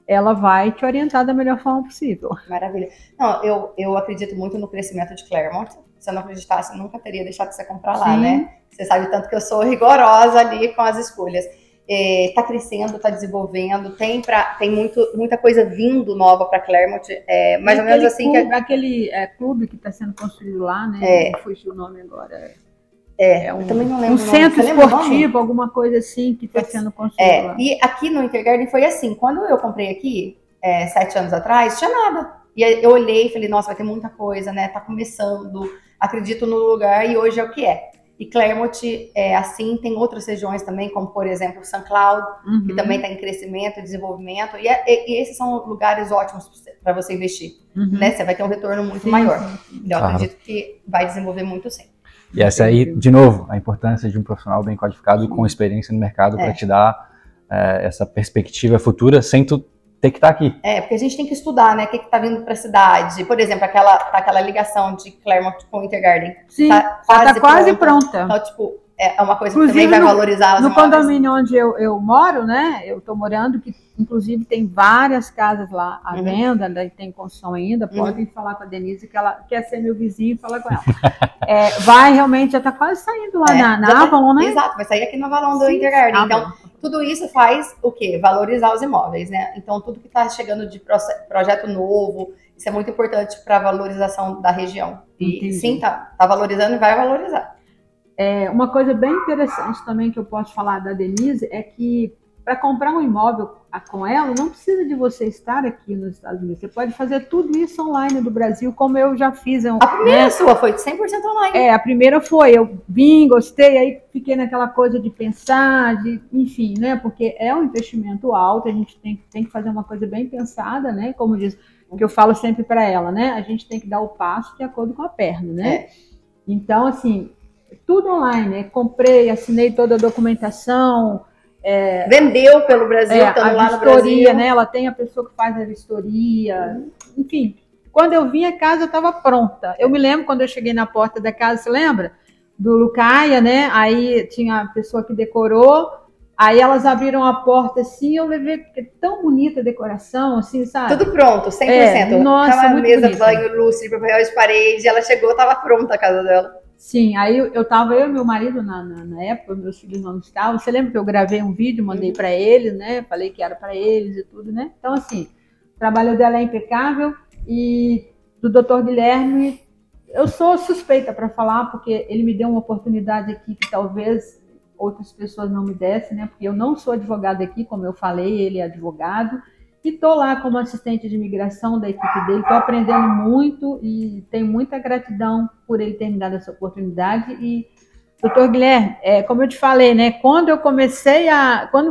ela vai te orientar da melhor forma possível. Maravilha. Não, eu acredito muito no crescimento de Claremont. Se eu não acreditasse, eu nunca teria deixado você comprar lá, né? Você sabe tanto que eu sou rigorosa ali com as escolhas. Tá crescendo, tá desenvolvendo, tem muita coisa vindo nova para Claremont, mais ou menos assim. Aquele clube que está sendo construído lá, né? Fugiu o nome agora. Eu também não lembro. Um centro esportivo, alguma coisa assim que está sendo construído lá. E aqui no Winter Garden foi assim, quando eu comprei aqui, 7 anos atrás, tinha nada. E eu olhei e falei, nossa, vai ter muita coisa, né? Tá começando, acredito no lugar e hoje é o que é. E Claremont, assim, tem outras regiões também, como, por exemplo, St. Cloud, que também está em crescimento e desenvolvimento. E esses são lugares ótimos para você investir. Né? Você vai ter um retorno muito maior. Eu acredito que vai desenvolver muito sim. E essa aí, de novo, a importância de um profissional bem qualificado com experiência no mercado para te dar essa perspectiva futura sem tu ter que estar aqui. Porque a gente tem que estudar, né? O que está vindo para a cidade. Por exemplo, aquela ligação de Claremont com Winter Garden. Sim, tá quase pronta. Então, tipo, é uma coisa que também vai valorizar os no imóveis. Condomínio onde eu moro, né? Eu estou morando, que inclusive tem várias casas lá à venda, tem construção ainda. Podem falar com a Denise, que ela quer ser meu vizinho, fala com ela. Vai realmente, já está quase saindo lá na Avalon, né? Exato, vai sair aqui no Avalon do Winter Garden. Então, tudo isso faz o quê? Valorizar os imóveis, né? Então, tudo que está chegando de projeto novo, isso é muito importante para a valorização da região. E sim, tá valorizando e vai valorizar. Uma coisa bem interessante também que eu posso falar da Denise é que para comprar um imóvel com ela, não precisa de você estar aqui nos Estados Unidos. Você pode fazer tudo isso online do Brasil, como eu já fiz. A primeira sua foi 100% online. A primeira foi. Eu vim, gostei, aí fiquei naquela coisa de pensar, enfim, né? Porque é um investimento alto, a gente tem que fazer uma coisa bem pensada, né? Como diz, o que eu falo sempre para ela, né? A gente tem que dar o passo de acordo com a perna, né? Então, assim, tudo online, né? Comprei, assinei toda a documentação. Vendeu pelo Brasil, estando lá no Brasil. Né? Ela tem a pessoa que faz a vistoria. Enfim, quando eu vim, a casa estava pronta. Eu me lembro quando eu cheguei na porta da casa, você lembra? Do Lucaia, né? Aí tinha a pessoa que decorou. Aí elas abriram a porta assim, eu levei, porque é tão bonita a decoração, assim, sabe? Tudo pronto, 100%. Nossa, tava muito mesa, bonita. banho, lustre, papel de parede. Ela chegou, estava pronta a casa dela. Sim, aí eu e meu marido na época, meus filhos não estavam. Você lembra que eu gravei um vídeo, mandei para eles, né? Falei que era para eles e tudo, né? Então, assim, o trabalho dela é impecável. E do Dr. Guilherme, eu sou suspeita para falar, porque ele me deu uma oportunidade aqui que talvez outras pessoas não me dessem, né? Porque eu não sou advogada aqui, como eu falei, ele é advogado. E estou lá como assistente de imigração da equipe dele, estou aprendendo muito e tenho muita gratidão por ele ter me dado essa oportunidade. E, doutor Guilherme, como eu te falei, né? Quando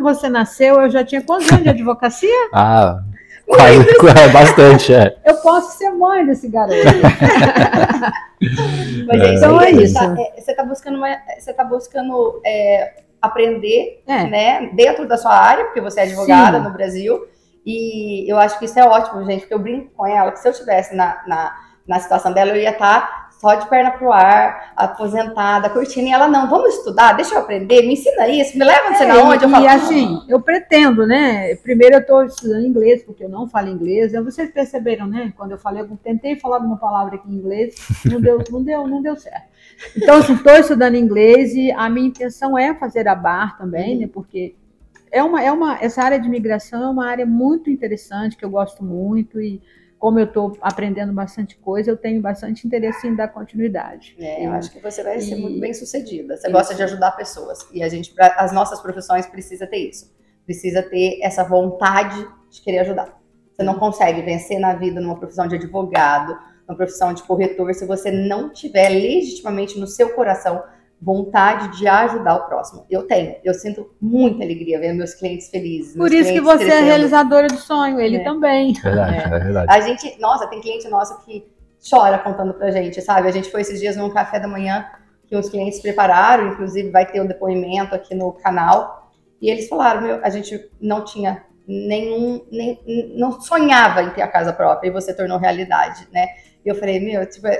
você nasceu, eu já tinha quantos anos de advocacia? Bastante, Eu posso ser mãe desse garoto. Mas então é isso. Você está buscando aprender, né? Dentro da sua área, porque você é advogada no Brasil. E eu acho que isso é ótimo, gente, porque eu brinco com ela que se eu estivesse na situação dela, eu ia estar só de perna pro ar, aposentada, curtindo. E ela, não, vamos estudar, deixa eu aprender, me ensina isso, me leva não sei aonde. E assim, eu pretendo, né? Primeiro eu estou estudando inglês, porque eu não falo inglês. Vocês perceberam, né? Quando eu falei, eu tentei falar uma palavra aqui em inglês, não deu certo. Então, assim, estou estudando inglês e a minha intenção é fazer a bar também, né? Porque essa área de imigração é uma área muito interessante, que eu gosto muito, e como eu estou aprendendo bastante coisa, eu tenho bastante interesse em dar continuidade. Eu acho que você vai ser muito bem sucedida. Você gosta de ajudar pessoas. E as nossas profissões precisa ter isso. Precisa ter essa vontade de querer ajudar. Você não consegue vencer na vida numa profissão de advogado, numa profissão de corretor, se você não tiver legitimamente no seu coração vontade de ajudar o próximo. Eu sinto muita alegria ver meus clientes felizes. Por isso que você é realizadora de sonho, ele também. Verdade, é verdade. A gente, nossa, tem cliente nosso que chora contando pra gente, sabe? A gente foi esses dias num café da manhã que os clientes prepararam, inclusive vai ter um depoimento aqui no canal, e eles falaram, a gente não tinha não sonhava em ter a casa própria, e você tornou realidade, né? E eu falei,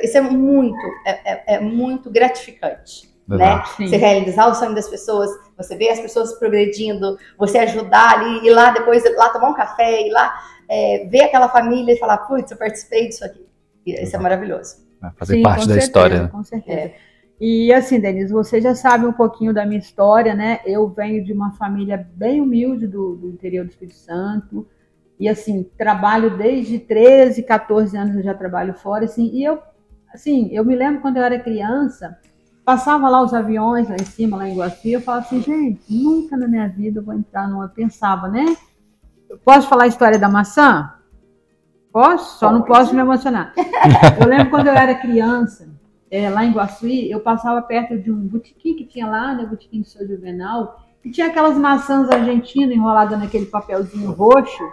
isso é muito gratificante. Né? Você realizar o sonho das pessoas, você ver as pessoas progredindo, você ajudar ali, ir lá depois, lá tomar um café, ir lá ver aquela família e falar, putz, eu participei disso aqui. Isso é maravilhoso. Fazer parte da história. Com certeza. E assim, Denise, você já sabe um pouquinho da minha história, né? Eu venho de uma família bem humilde do interior do Espírito Santo, e assim, trabalho desde 13, 14 anos, eu já trabalho fora, assim, e eu me lembro quando eu era criança, passava lá os aviões lá em cima, lá em Iguaçu, eu falava assim, gente, nunca na minha vida eu vou entrar numa... Pensava, né? Posso falar a história da maçã? Posso? Só não posso me emocionar. Eu lembro quando eu era criança, lá em Iguaçu, eu passava perto de um botequim que tinha lá, né? Botequim do Seu Juvenal, e tinha aquelas maçãs argentinas enroladas naquele papelzinho roxo.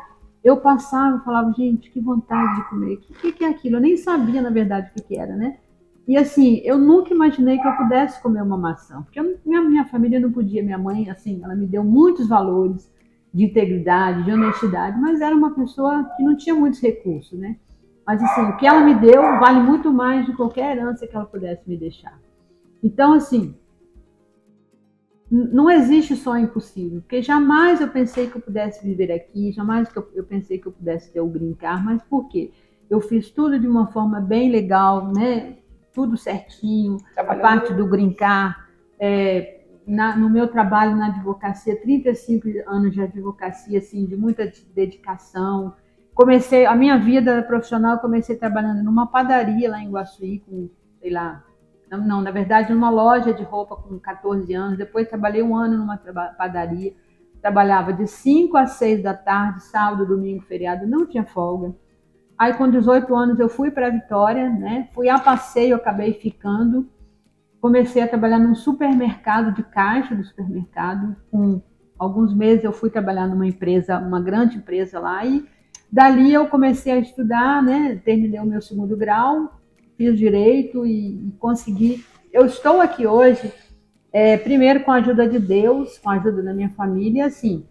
Eu passava e falava, gente, que vontade de comer. O que é aquilo? Eu nem sabia, na verdade, o que era, né? E assim, eu nunca imaginei que eu pudesse comer uma maçã, porque minha família não podia, minha mãe, assim, ela me deu muitos valores de integridade, de honestidade, mas era uma pessoa que não tinha muitos recursos, né? Mas assim, o que ela me deu vale muito mais de qualquer herança que ela pudesse me deixar. Então, assim, não existe sonho impossível, porque jamais eu pensei que eu pudesse viver aqui, jamais eu pensei que eu pudesse ter o green card, mas por quê? Eu fiz tudo de uma forma bem legal, né? Tudo certinho, a parte do green card, no meu trabalho na advocacia, 35 anos de advocacia, assim, de muita dedicação. Comecei, a minha vida profissional, comecei trabalhando numa padaria lá em Iguaçu, com, sei lá, não, na verdade, numa loja de roupa com 14 anos, depois trabalhei um ano numa padaria, trabalhava de 5 às 6 da tarde, sábado, domingo, feriado, não tinha folga. Aí, com 18 anos, eu fui para Vitória, né? Fui a passeio, acabei ficando. Comecei a trabalhar num supermercado, de caixa do supermercado. Com alguns meses, eu fui trabalhar numa empresa, uma grande empresa lá. E dali eu comecei a estudar, né? Terminei o meu 2º grau, fiz direito e consegui. Eu estou aqui hoje, primeiro com a ajuda de Deus, com a ajuda da minha família, assim,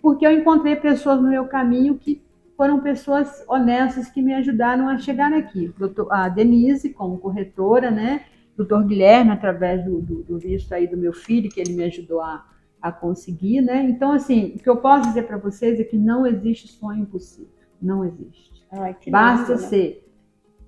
porque eu encontrei pessoas no meu caminho que foram pessoas honestas que me ajudaram a chegar aqui. A Denise, como corretora, né? Dr. Guilherme, através do visto aí do meu filho, que ele me ajudou a conseguir, né? Então, assim, o que eu posso dizer para vocês é que não existe sonho impossível. Não existe. Basta ser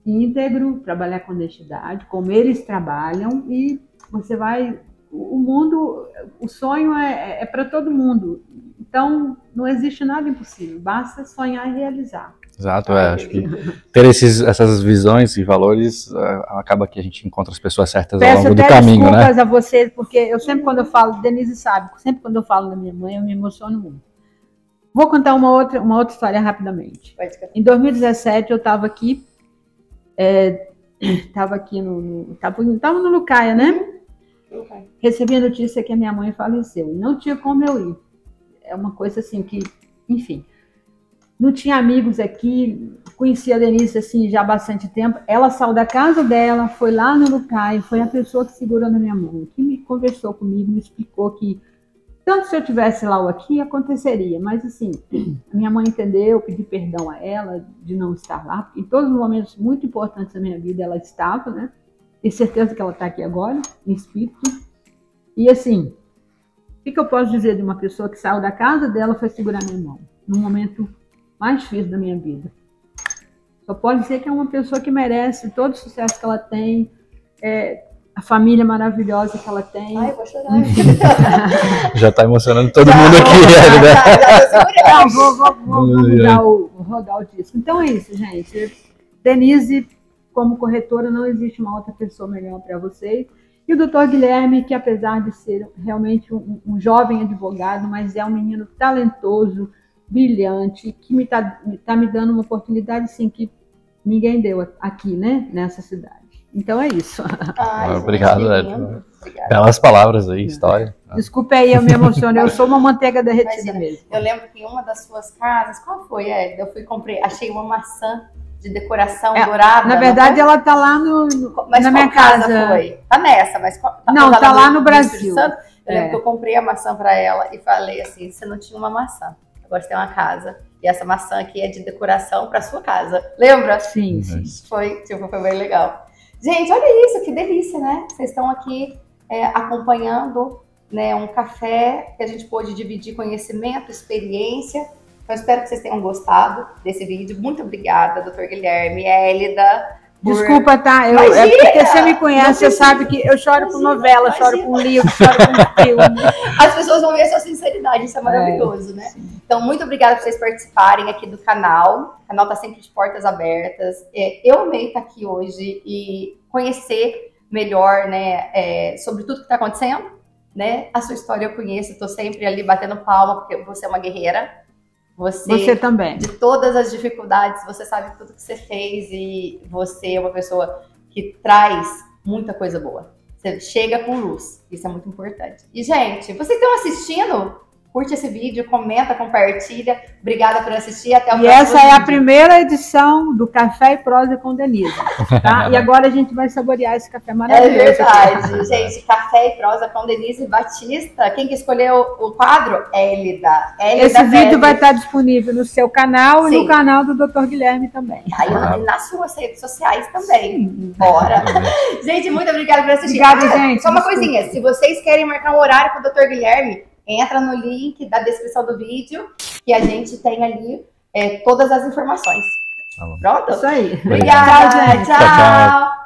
íntegro, trabalhar com honestidade, como eles trabalham, e você vai... O mundo, o sonho é para todo mundo. Então, não existe nada impossível, basta sonhar e realizar. Exato, acho que ter essas visões e valores acaba que a gente encontra as pessoas certas ao longo do caminho, né? Peço desculpas a vocês, porque eu sempre quando eu falo, Denise sabe, sempre quando eu falo da minha mãe, eu me emociono muito. Vou contar uma outra história rapidamente. Em 2017, eu estava aqui, estava no Lucaia, né? Recebi a notícia que a minha mãe faleceu, e não tinha como eu ir. É uma coisa assim que, enfim, não tinha amigos aqui, conhecia a Denise assim já há bastante tempo. Ela saiu da casa dela, foi lá no Lucaia, foi a pessoa que segurou na minha mão, que me conversou comigo, me explicou que tanto se eu tivesse lá ou aqui, aconteceria. Mas assim, a minha mãe entendeu, eu pedi perdão a ela de não estar lá, porque em todos os momentos muito importantes da minha vida ela estava, né? Tenho certeza que ela está aqui agora, em espírito. E assim, o que eu posso dizer de uma pessoa que saiu da casa dela e foi segurar minha mão, num momento mais difícil da minha vida? Só pode dizer que é uma pessoa que merece todo o sucesso que ela tem. a família maravilhosa que ela tem. Ai, eu vou chorar. Já tá emocionando todo mundo aqui. Vou rodar o disco. Então é isso, gente. Denise, como corretora, não existe uma outra pessoa melhor para vocês. E o doutor Guilherme, que apesar de ser realmente um jovem advogado, mas é um menino talentoso, brilhante, que tá me dando uma oportunidade assim, que ninguém deu aqui, né, nessa cidade. Então é isso. Ai, obrigado, belas palavras aí, história. Desculpa aí, eu me emociono. Eu sou uma manteiga derretida mesmo. Eu lembro que em uma das suas casas, qual foi? Eu fui comprei, achei uma maçã de decoração dourada. Na verdade, ela tá lá na minha casa. Foi? Tá nessa, mas não, tá lá no Brasil. Eu lembro que eu comprei a maçã para ela e falei assim: você não tinha uma maçã, agora você tem uma casa. E essa maçã aqui é de decoração para sua casa. Lembra? Sim, sim. Foi bem legal. Gente, olha isso, que delícia, né? Vocês estão aqui acompanhando, né, um café que a gente pôde dividir conhecimento, experiência. Então, espero que vocês tenham gostado desse vídeo. Muito obrigada, doutor Guilherme, Hélida. Desculpa, tá? É porque você me conhece, você sabe que eu choro com novela, choro com livro, choro com filme. As pessoas vão ver a sua sinceridade, isso é maravilhoso, né? Sim. Então, muito obrigada por vocês participarem aqui do canal. O canal está sempre de portas abertas. Eu amei estar aqui hoje e conhecer melhor, né, sobre tudo que está acontecendo, né? A sua história eu conheço, estou sempre ali batendo palma, porque você é uma guerreira. Você também. De todas as dificuldades, você sabe tudo que você fez e você é uma pessoa que traz muita coisa boa. Você chega com luz, isso é muito importante. E, gente, vocês estão assistindo? Curte esse vídeo, comenta, compartilha. Obrigada por assistir. Até o próximo vídeo. E essa é a primeira edição do Café e Prosa com Denise. Tá? E agora a gente vai saborear esse café maravilhoso. É verdade, gente. Café e Prosa com Denise Batista. Quem que escolheu o quadro? Hélida. Esse vídeo vai estar disponível no seu canal e no canal do Dr. Guilherme também. Aí nas suas redes sociais também. Bora. Gente, muito obrigada por assistir. Obrigada, gente. Só uma coisinha. Se vocês querem marcar um horário com o Dr. Guilherme, entra no link da descrição do vídeo que a gente tem ali todas as informações. Pronto? Isso aí. Obrigada, gente. Tchau.